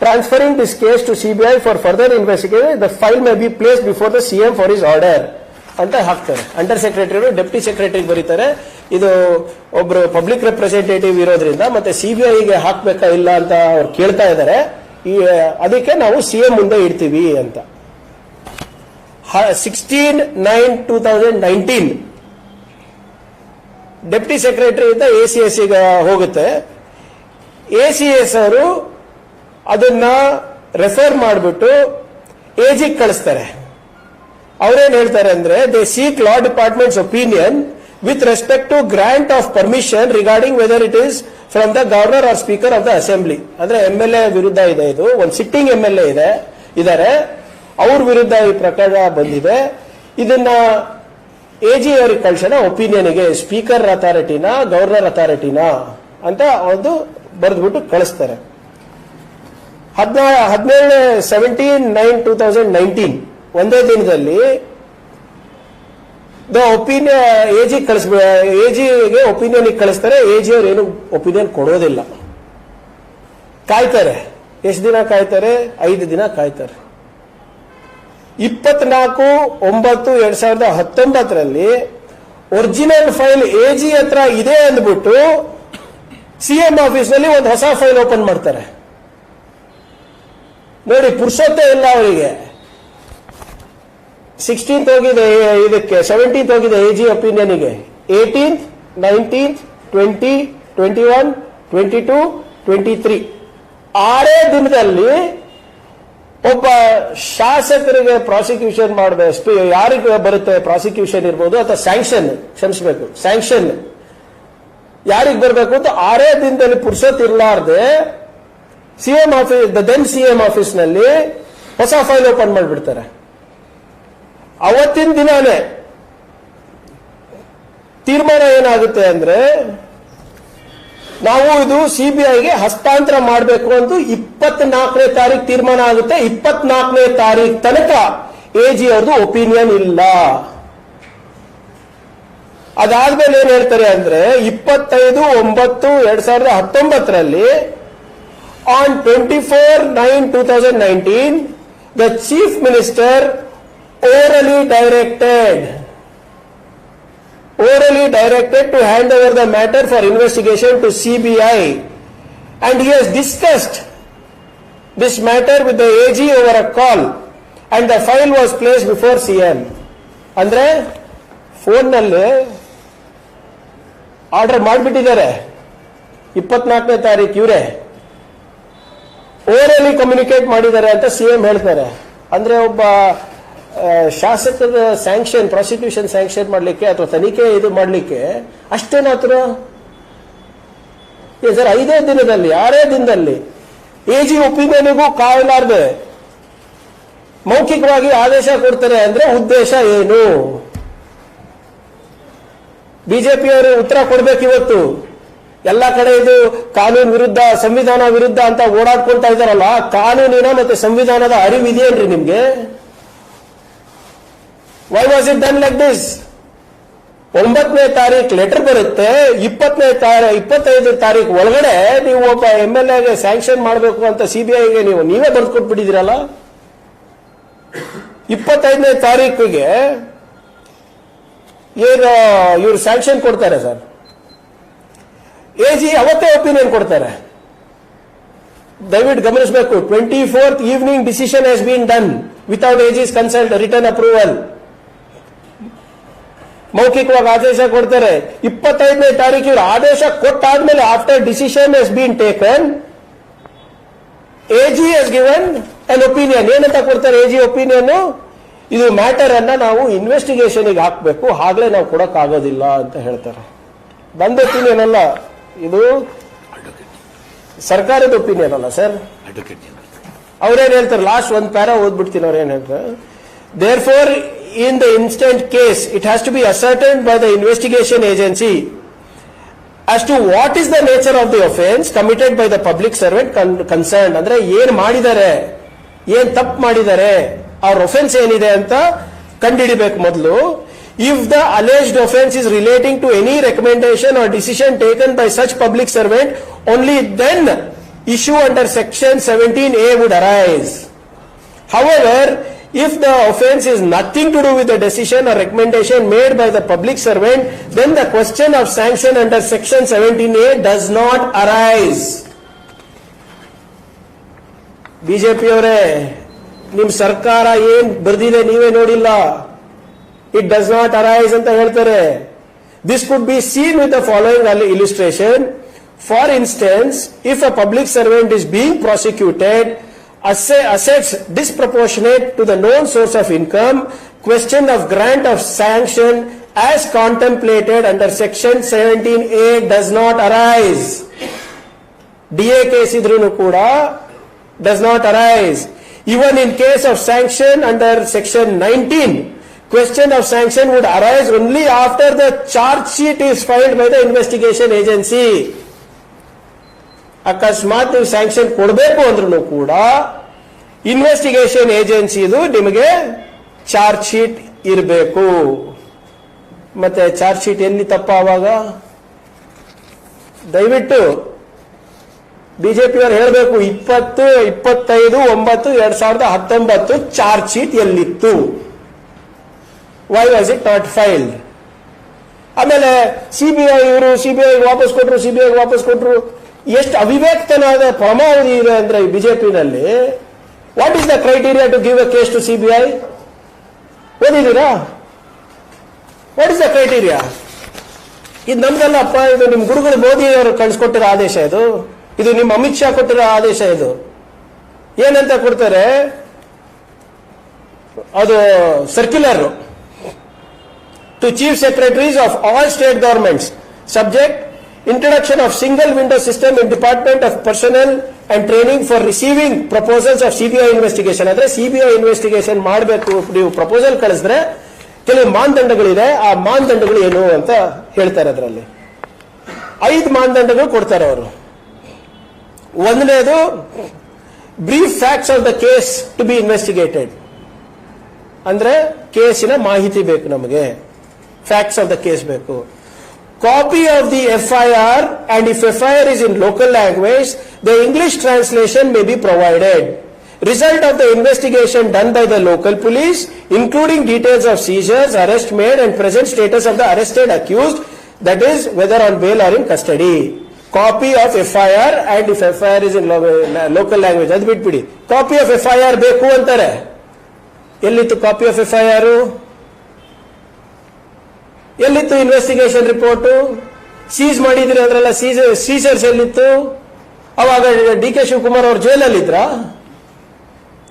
transferring this case to CBI for further investigation, the file may be placed before the CM for his order ಅಂತ ಹಾಕ್ತಾರೆ. Under secretary deputy ಸೆಕ್ರೆಟರಿಗೆ ಬರೀತಾರೆ, ಇದು ಒಬ್ರು public representative ಇರೋದ್ರಿಂದ ಮತ್ತೆ CBIಗೆ ಹಾಕ್ಬೇಕಾ ಇಲ್ಲ ಅಂತ ಅವ್ರು ಕೇಳ್ತಾ ಇದ್ದಾರೆ, ಅದಕ್ಕೆ ನಾವು CM ಮುಂದೆ ಇಡ್ತೀವಿ ಅಂತ. 16/9/2019 ಡೆಪ್ಟಿ ಸೆಕ್ರೆಟರಿ ಇಂದ ACS ಗೆ ಹೋಗುತ್ತೆ. ACS ಅವರು ಅದನ್ನ ರೆಫರ್ ಮಾಡಿಬಿಟ್ಟು AG ಕಳಿಸ್ತಾರೆ. ಅವ್ರೇನ್ ಹೇಳ್ತಾರೆ ಅಂದ್ರೆ, they seek law department's opinion with respect to grant of permission regarding whether it is from the governor or speaker of the assembly. ಅಂದ್ರೆ MLA ವಿರುದ್ಧ ಇದೆ, ಇದು ಒಂದು ಸಿಟ್ಟಿಂಗ್ MLA ಇದ್ದಾರೆ, ಅವ್ರ ವಿರುದ್ಧ ಈ ಪ್ರಕರಣ ಬಂದಿದೆ. ಇದನ್ನ AG ಅವರಿಗೆ ಕಳ್ಸೋಣ ಒಪಿನಿಯನ್ಗೆ, ಸ್ಪೀಕರ್ ಅಥಾರಿಟಿನ ಗವರ್ನರ್ ಅಥಾರಿಟಿನ ಅಂತ ಒಂದು ಬರೆದ್ಬಿಟ್ಟು ಕಳಿಸ್ತಾರೆ. 17/9/2019 ಒಂದೇ ದಿನದಲ್ಲಿ AGಗೆ ಒಪಿನಿಯನ್ ಕಳಿಸ್ತಾರೆ. AG ಅವ್ರು ಏನು ಒಪಿನಿಯನ್ ಕೊಡೋದಿಲ್ಲ, ಕಾಯ್ತಾರೆ. ಎಷ್ಟು ದಿನ ಕಾಯ್ತಾರೆ? 5 ದಿನ ಕಾಯ್ತಾರೆ. 24/9/2019 ಒರಿಜಿನಲ್ ಫೈಲ್ AG ಹತ್ರ ಇದೆ ಅಂದ್ಬಿಟ್ಟು CM ಆಫೀಸ್ ನಲ್ಲಿ ಒಂದು ಹೊಸ ಫೈಲ್ ಓಪನ್ ಮಾಡ್ತಾರೆ. ನೋಡಿ, ಪುರ್ಸೊತ್ತೇ ಇಲ್ಲ ಅವರಿಗೆ. 16th ಹೋಗಿದೆ ಇದಕ್ಕೆ, 17th ಹೋಗಿದೆ AG ಒಪಿನಿಯನ್ಗೆ, 18th, 19th, 20, 21, 22, 23 6 ದಿನದಲ್ಲಿ ಒಬ್ಬ ಶಾಸಕರಿಗೆ ಪ್ರಾಸಿಕ್ಯೂಷನ್ ಮಾಡಿದೆ. ಯಾರಿಗೆ ಬರುತ್ತೆ ಪ್ರಾಸಿಕ್ಯೂಷನ್ ಇರ್ಬೋದು ಅಥವಾ ಸ್ಯಾಂಕ್ಷನ್, ಕ್ಷಮಿಸಬೇಕು, ಸ್ಯಾಂಕ್ಷನ್ ಯಾರಿಗೆ ಬರಬೇಕು ಅಂತ 6 ದಿನದಲ್ಲಿ ಪುರ್ಸೊತ್ತಿರ್ಲಾರ್ದೆ CM office, then CM office ನಲ್ಲಿ ಹೊಸ ಫೈಲ್ ಓಪನ್ ಮಾಡಿಬಿಡ್ತಾರೆ. ಅವತ್ತಿನ ದಿನಾನೇ ತೀರ್ಮಾನ ಏನಾಗುತ್ತೆ ಅಂದ್ರೆ, ನಾವು ಇದು CBIಗೆ ಹಸ್ತಾಂತರ ಮಾಡಬೇಕು ಅಂತ 24ನೇ ತಾರೀಕು ತೀರ್ಮಾನ ಆಗುತ್ತೆ. 24ನೇ ತಾರೀಕು ತನಕ AG ಅವ್ರದ್ದು ಒಪಿನಿಯನ್ ಇಲ್ಲ. ಅದಾದ್ಮೇಲೆ ಏನ್ ಹೇಳ್ತಾರೆ ಅಂದ್ರೆ, 25/9/2019 on 24/9/2019 the chief minister orally directed to hand over the matter for investigation to CBI, and he has discussed this matter with the AG over a call, and the file was placed before CM. ಅಂದ್ರೆ phone ನಲ್ಲಿ order ಮಾಡಿಬಿಟ್ಟಿದ್ದಾರೆ 24ನೇ ತಾರೀಕು, ಇವರೇ orally communicate ಮಾಡಿದ್ದಾರೆ ಅಂತ CM ಹೇಳ್ತಾರೆ. ಅಂದ್ರೆ ಒಬ್ಬ ಶಾಸಕರ ಸ್ಯಾಂಕ್ಷನ್, ಪ್ರಾಸಿಕ್ಯೂಷನ್ ಸ್ಯಾಂಕ್ಷನ್ ಮಾಡಲಿಕ್ಕೆ ಅಥವಾ ತನಿಖೆ ಇದು ಮಾಡಲಿಕ್ಕೆ ಅಷ್ಟೇನಾತ್ರ ಸರ್ 5 ದಿನದಲ್ಲಿ 6 ದಿನದಲ್ಲಿ AG ಒಪಿನಿಯನ್ಗೂ ಕಾಯಲಾರ್ದೆ ಮೌಖಿಕವಾಗಿ ಆದೇಶ ಕೊಡ್ತಾರೆ ಅಂದ್ರೆ ಉದ್ದೇಶ ಏನು? ಬಿಜೆಪಿಯವರು ಉತ್ತರ ಕೊಡ್ಬೇಕು ಇವತ್ತು. ಎಲ್ಲ ಕಡೆ ಇದು ಕಾನೂನು ವಿರುದ್ಧ, ಸಂವಿಧಾನ ವಿರುದ್ಧ ಅಂತ ಓಡಾಡ್ಕೊಳ್ತಾ ಇದಾರಲ್ಲ, ಕಾನೂನಿನ ಮತ್ತೆ ಸಂವಿಧಾನದ ಅರಿವಿದೆಯೇನ್ರಿ ನಿಮ್ಗೆ? Why was it done like this? 9ನೇ ತಾರೀಕು ಲೆಟರ್ ಬರುತ್ತೆ, 25 ತಾರೀಕು ಒಳಗಡೆ ನೀವು ಒಬ್ಬ MLA ಸ್ಯಾಂಕ್ಷನ್ ಮಾಡಬೇಕು ಅಂತ CBIಗೆ ನೀವೇ ಬರೆದು ಕೊಟ್ಬಿಟ್ಟಿದ್ದೀರಲ್ಲ. 25ನೇ ತಾರೀಕಿಗೆ ಏನು ಇವ್ರು ಸ್ಯಾಂಕ್ಷನ್ ಕೊಡ್ತಾರೆ ಸರ್, AG ಅವತ್ತೇ ಒಪಿನಿಯನ್ ಕೊಡ್ತಾರೆ. ದಯವಿಟ್ಟು ಗಮನಿಸಬೇಕು, 24th evening decision has been done without AG's consult, return approval. ಮೌಖಿಕವಾಗಿ ಆದೇಶ ಕೊಡ್ತಾರೆ. 25ನೇ ತಾರೀಕು ಇವರು ಆದೇಶ ಕೊಟ್ಟಾದ್ಮೇಲೆ, after decision has been taken, AG has given an opinion. ಏನಂತ ಕೊಡ್ತಾರೆ AG ಒಪಿನಿಯನ್? ಇದು ಮ್ಯಾಟರ್ ಅನ್ನ ನಾವು ಇನ್ವೆಸ್ಟಿಗೇಷನ್ಗೆ ಹಾಕಬೇಕು, ಆಗ್ಲೇ ನಾವು ಕೊಡಕ್ಕಾಗೋದಿಲ್ಲ ಅಂತ ಹೇಳ್ತಾರೆ. ಬಂದ ಒಪಿನಿಯನ್ ಅಲ್ಲ, ಇದು ಸರ್ಕಾರದ ಒಪಿನಿಯನ್ ಅಲ್ಲ ಸರ್. ಅವ್ರೇನ್ ಹೇಳ್ತಾರೆ, ಲಾಸ್ಟ್ ಒಂದು ಪ್ಯಾರಾ ಓದ್ಬಿಡ್ತೀನಿ. ಅವ್ರೇನ್ ಹೇಳ್ತಾರೆ, therefore in the instant case it has to be ascertained by the investigation agency as to what is the nature of the offense committed by the public servant concerned. ಅಂದ್ರೆ ಏನ್ ಮಾಡಿದ್ದಾರೆ, ಏನ್ ತಪ್ಪು ಮಾಡಿದ್ದಾರೆ, ಅವ್ರ ಒಫೆನ್ಸ್ ಏನಿದೆ ಅಂತ ಕಂಡುಹಿಡಿಬೇಕು ಮೊದಲು. If the alleged offense is relating to any recommendation or decision taken by such public servant, only then issue under section 17A would arise. However, if the offense is nothing to do with the decision or recommendation made by the public servant, then the question of sanction under section 17A does not arise. BJP ಅವರೇ, ನಿಮ್ ಸರ್ಕಾರ ಏನ್ ಬರ್ದಿದೆ ನೀವೇ ನೋಡಿಲ್ಲ. It does not arise ಅಂತ ಹೇಳ್ತಾರೆ. This could be seen with the following illustration. For instance, if a public servant is being prosecuted, assets disproportionate to the known source of income, question of grant of sanction as contemplated under section 17A does not arise. DA case idrunu kuda does not arise. Even in case of sanction under section 19, question of sanction would arise only after the charge sheet is filed by the investigation agency. ಅಕಸ್ಮಾತ್ ನೀವು sanction ಕೊಡಬೇಕು ಅಂದ್ರೂ ಕೂಡ investigation ಏಜೆನ್ಸಿದು ನಿಮಗೆ charge sheet ಇರಬೇಕು. ಮತ್ತೆ charge sheet ಎಲ್ಲಿ ತಪ್ಪ ಆವಾಗ? ದಯವಿಟ್ಟು ಬಿಜೆಪಿಯವರು ಹೇಳಬೇಕು, 25/9/2019 ಚಾರ್ಜ್ ಶೀಟ್ ಎಲ್ಲಿತ್ತು? Why was it not filed? ಆಮೇಲೆ ಸಿಬಿಐ ವಾಪಸ್ ಕೊಟ್ರು. ಎಷ್ಟು ಅವಿವೇಕತನಾದ ಪರಮಾವಧಿ ಇದೆ ಅಂದ್ರೆ ಈ ಬಿಜೆಪಿನಲ್ಲಿ. What is the criteria to give a case to CBI? ಓದಿದ್ದೀರಾ? What is the criteria? ಇದು ನಮ್ದಲ್ಲ ಅಪ್ಪ, ಇದು ನಿಮ್ ಗುರುಗಳು ಮೋದಿ ಅವರು ಕಳಿಸ್ಕೊಟ್ಟಿರೋ ಆದೇಶ, ಇದು ನಿಮ್ಮ ಅಮಿತ್ ಶಾ ಕೊಟ್ಟಿರೋ ಆದೇಶ. ಇದು ಏನಂತ ಕೊಡ್ತಾರೆ, ಅದು circular to chief secretaries of all state governments, subject introduction of single window system in Department of Personnel and Training for receiving proposals of CBI investigation. ಅಂದ್ರೆ CBI ಇನ್ವೆಸ್ಟಿಗೇಷನ್ ಮಾಡಬೇಕು, ನೀವು ಪ್ರಪೋಸಲ್ ಕಳಿಸಿದ್ರೆ ಕೆಲವು ಮಾನದಂಡಗಳಿದೆ, ಆ ಮಾನದಂಡಗಳು ಏನು ಅಂತ ಹೇಳ್ತಾರೆ. ಅದರಲ್ಲಿ 5 ಮಾನದಂಡಗಳು ಕೊಡ್ತಾರೆ ಅವರು. ಒಂದನೇದು brief facts of the case to be investigated. ಅಂದ್ರೆ ಕೇಸಿನ ಮಾಹಿತಿ ಬೇಕು ನಮಗೆ, ಫ್ಯಾಕ್ಟ್ಸ್ ಆಫ್ ದ ಕೇಸ್ ಬೇಕು. Copy of the FIR, and if FIR is in local language, the English translation may be provided. Result of the investigation done by the local police, including details of seizures, arrest made, and present status of the arrested accused, that is whether on bail or in custody. Copy of FIR, and if FIR is in local language, adu bitbidi. Copy of FIR beku antare. Ellittu copy of FIR? ಎಲ್ಲಿತ್ತು investigation report? Seize ಮಾಡಿದ್ರಿ, ಅದರೆಲ್ಲ seizures ಎಲ್ಲಿತ್ತು? ಅವಾಗ DK Shivakumar ಅವರು ಜೈಲಲ್ಲಿದ್ರ?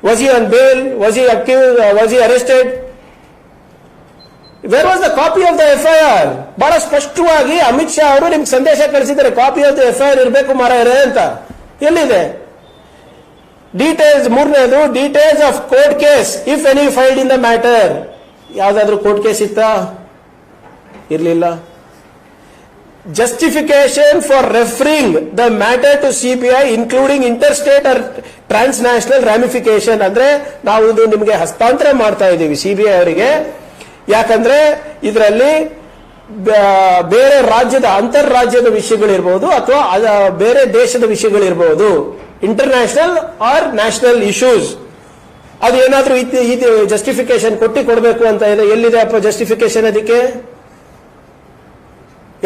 Was he on bail? Was he accused? Was he arrested? Where was the copy of the FIR? ಬಹಳ ಸ್ಪಷ್ಟವಾಗಿ ಅಮಿತ್ ಶಾ ಅವರು ನಿಮ್ಗೆ ಸಂದೇಶ ಕಳಿಸಿದ್ದಾರೆ, ಕಾಪಿ ಆಫ್ ದ FIR ಇರಬೇಕು ಮಾರಾಯರೇ ಅಂತ. ಎಲ್ಲಿದೆ ಡೀಟೇಲ್ಸ್? ಮೂರನೇದು details of court case if any filed in the matter. ಯಾವ್ದಾದ್ರು ಕೋರ್ಟ್ ಕೇಸ್ ಇತ್ತಾ? ಇರಲಿಲ್ಲ. justification for referring the matter to CBI including interstate or transnational ramification ಅಂದ್ರೆ ನಾವು ಇದು ನಿಮಗೆ ಹಸ್ತಾಂತರ ಮಾಡ್ತಾ ಇದ್ದೀವಿ ಸಿಬಿಐ ಅವರಿಗೆ. ಯಾಕಂದ್ರೆ ಇದರಲ್ಲಿ ಬೇರೆ ರಾಜ್ಯದ ಅಂತರ್ರಾಜ್ಯದ ವಿಷಯಗಳಿರ್ಬೋದು ಅಥವಾ ಬೇರೆ ದೇಶದ ವಿಷಯಗಳಿರ್ಬೋದು, ಇಂಟರ್ನ್ಯಾಷನಲ್ ಆರ್ ನ್ಯಾಷನಲ್ ಇಶ್ಯೂಸ್. ಅದು ಏನಾದ್ರೂ ಇದು ಜಸ್ಟಿಫಿಕೇಶನ್ ಕೊಡಬೇಕು ಅಂತ ಇದೆ. ಎಲ್ಲಿದೆ ಅಪ್ಪ ಜಸ್ಟಿಫಿಕೇಶನ್ ಅದಕ್ಕೆ?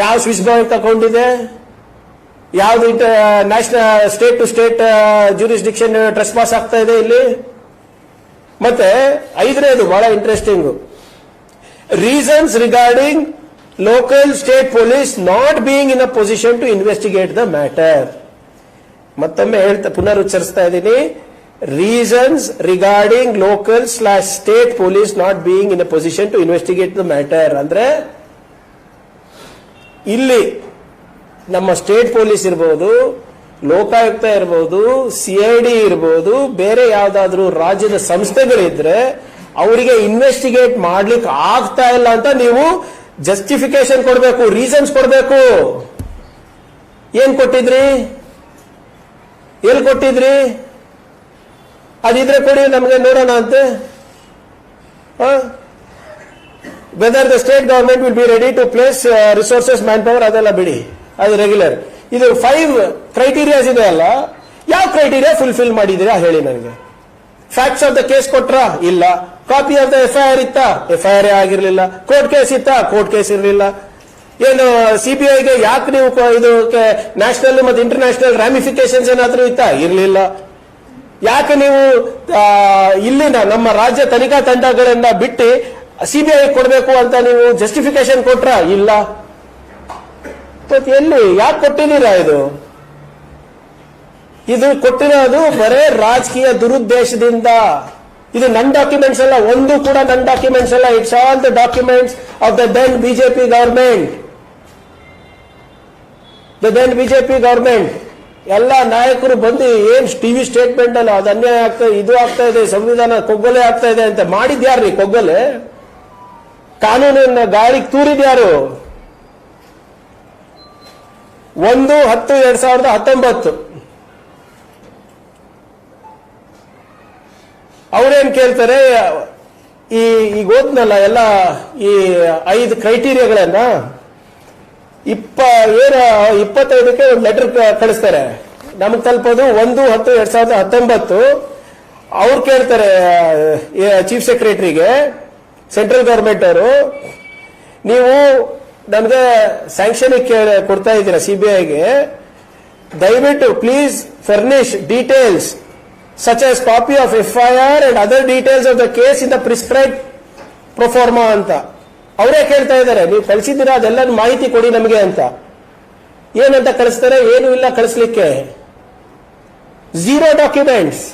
ಯಾವ ಸ್ವಿಸ್ ಬ್ಯಾಂಕ್ ಅಕೌಂಟ್ ಇದೆ? ಯಾವ್ದು national state to state jurisdiction trespass ಆಗ್ತಾ ಇದೆ ಇಲ್ಲಿ? ಮತ್ತೆ ಐದನೇದು ಬಹಳ interesting, reasons regarding local state police not being in a position to investigate the matter. ಮತ್ತೊಮ್ಮೆ ಪುನರುಚ್ಚರಿಸ್ತಾ ಇದ್ದೀನಿ, reasons regarding local state police not being in a position to investigate the matter ಅಂದ್ರೆ ಇಲ್ಲಿ ನಮ್ಮ ಸ್ಟೇಟ್ ಪೊಲೀಸ್ ಇರ್ಬೋದು, ಲೋಕಾಯುಕ್ತ ಇರ್ಬೋದು, ಸಿಐಡಿ ಇರ್ಬೋದು, ಬೇರೆ ಯಾವ್ದಾದ್ರು ರಾಜ್ಯದ ಸಂಸ್ಥೆಗಳಿದ್ರೆ ಅವರಿಗೆ ಇನ್ವೆಸ್ಟಿಗೇಟ್ ಮಾಡ್ಲಿಕ್ಕೆ ಆಗ್ತಾ ಇಲ್ಲ ಅಂತ ನೀವು ಜಸ್ಟಿಫಿಕೇಶನ್ ಕೊಡಬೇಕು, ರೀಸನ್ಸ್ ಕೊಡಬೇಕು. ಏನ್ ಕೊಟ್ಟಿದ್ರಿ? ಎಲ್ಲಿ ಕೊಟ್ಟಿದ್ರಿ? ಅದಿದ್ರೆ ಕೊಡಿ ನಮಗೆ ನೋಡೋಣ ಅಂತೆ. Whether the state government will be ready to place resources, manpower, ಅದೆಲ್ಲ ಬಿಡಿ, ಅದು ರೆಗ್ಯುಲರ್. ಇದು 5 ಕ್ರೈಟೀರಿಯಾಸ್ ಇದೆ ಅಲ್ಲ, ಯಾವ ಕ್ರೈಟೀರಿಯಾ ಫುಲ್ಫಿಲ್ ಮಾಡಿದೀರಾ ಹೇಳಿ ನನಗೆ. ಫ್ಯಾಕ್ಟ್ಸ್ ಆಫ್ ದ ಕೇಸ್ ಕೊಟ್ರಾ? ಇಲ್ಲ. ಕಾಪಿ ಆಫ್ ದ FIR ಇತ್ತಾ? FIR ಆಗಿರ್ಲಿಲ್ಲ. ಕೋರ್ಟ್ ಕೇಸ್ ಇತ್ತಾ? ಕೋರ್ಟ್ ಕೇಸ್ ಇರಲಿಲ್ಲ. ಏನು ಸಿಬಿಐಗೆ ಯಾಕೆ ನೀವು ಇದು ನ್ಯಾಷನಲ್ ಮತ್ತು ಇಂಟರ್ನ್ಯಾಷನಲ್ ರಾಮಿಫಿಕೇಶನ್ಸ್ ಏನಾದ್ರೂ ಇತ್ತಾ? ಇರಲಿಲ್ಲ. ಯಾಕೆ ನೀವು ಇಲ್ಲಿನ ನಮ್ಮ ರಾಜ್ಯ ತನಿಖಾ ತಂಡಗಳನ್ನ ಬಿಟ್ಟು ಸಿಬಿಐ ಕೊಡಬೇಕು ಅಂತ ನೀವು ಜಸ್ಟಿಫಿಕೇಶನ್ ಕೊಟ್ರಾ? ಇಲ್ಲ. ಎಲ್ಲಿ ಯಾಕೆ ಕೊಟ್ಟಿದ್ದೀರಾ? ಇದು ಕೊಟ್ಟಿರೋದು ಬರೇ ರಾಜಕೀಯ ದುರುದ್ದೇಶದಿಂದ. ಇದು ನನ್ನ ಡಾಕ್ಯುಮೆಂಟ್ಸ್ ಅಲ್ಲ, ಒಂದು ಕೂಡ ನನ್ನ ಡಾಕ್ಯುಮೆಂಟ್ಸ್ ಅಲ್ಲ. It's all the documents of the then BJP government. ಎಲ್ಲ ನಾಯಕರು ಬಂದು ಏನ್ ಟಿವಿ ಸ್ಟೇಟ್ಮೆಂಟ್ ಅಲ್ಲ, ಅದು ಅನ್ಯಾಯ ಆಗ್ತಾ ಇದೆ, ಇದು ಆಗ್ತಾ ಇದೆ, ಸಂವಿಧಾನ ಕೊಗ್ಗಲೆ ಆಗ್ತಾ ಇದೆ ಅಂತ ಮಾಡಿದ್ಯಾರ್ರಿ? ಕೊಗ್ಗಲೆ ಕಾನೂನನ್ನ ಗಾಳಿಗೆ ತೂರಿದ್ಯಾರು? 1/10/2019 ಅವ್ರೇನ್ ಕೇಳ್ತಾರೆ, ಈಗ ಓದ್ನಲ್ಲ ಎಲ್ಲ ಈ 5 ಕ್ರೈಟೀರಿಯಾಗಳನ್ನ 25ಕ್ಕೆ ಒಂದು ಲೆಟರ್ ಕಳಿಸ್ತಾರೆ. ನಮಗೆ ತಲುಪೋದು 1/10/2019. ಅವ್ರು ಕೇಳ್ತಾರೆ ಚೀಫ್ ಸೆಕ್ರೆಟರಿಗೆ, ಸೆಂಟ್ರಲ್ ಗವರ್ಮೆಂಟ್ ಅವರು, ನೀವು ನಮಗೆ ಸ್ಯಾಂಕ್ಷನ್ ಕೊಡ್ತಾ ಇದ್ದೀರಾ ಸಿಬಿಐಗೆ, ದಯವಿಟ್ಟು please furnish details such as copy of FIR and other details of the case in the prescribed pro forma ಅಂತ ಅವರೇ ಕೇಳ್ತಾ ಇದ್ದಾರೆ. ನೀವು ಕಳಿಸಿದ್ದೀರಾ ಅದೆಲ್ಲ ಮಾಹಿತಿ ಕೊಡಿ ನಮಗೆ ಅಂತ. ಏನಂತ ಕಳಿಸ್ತಾರೆ? ಏನು ಇಲ್ಲ ಕಳಿಸ್ಲಿಕ್ಕೆ. 0 documents.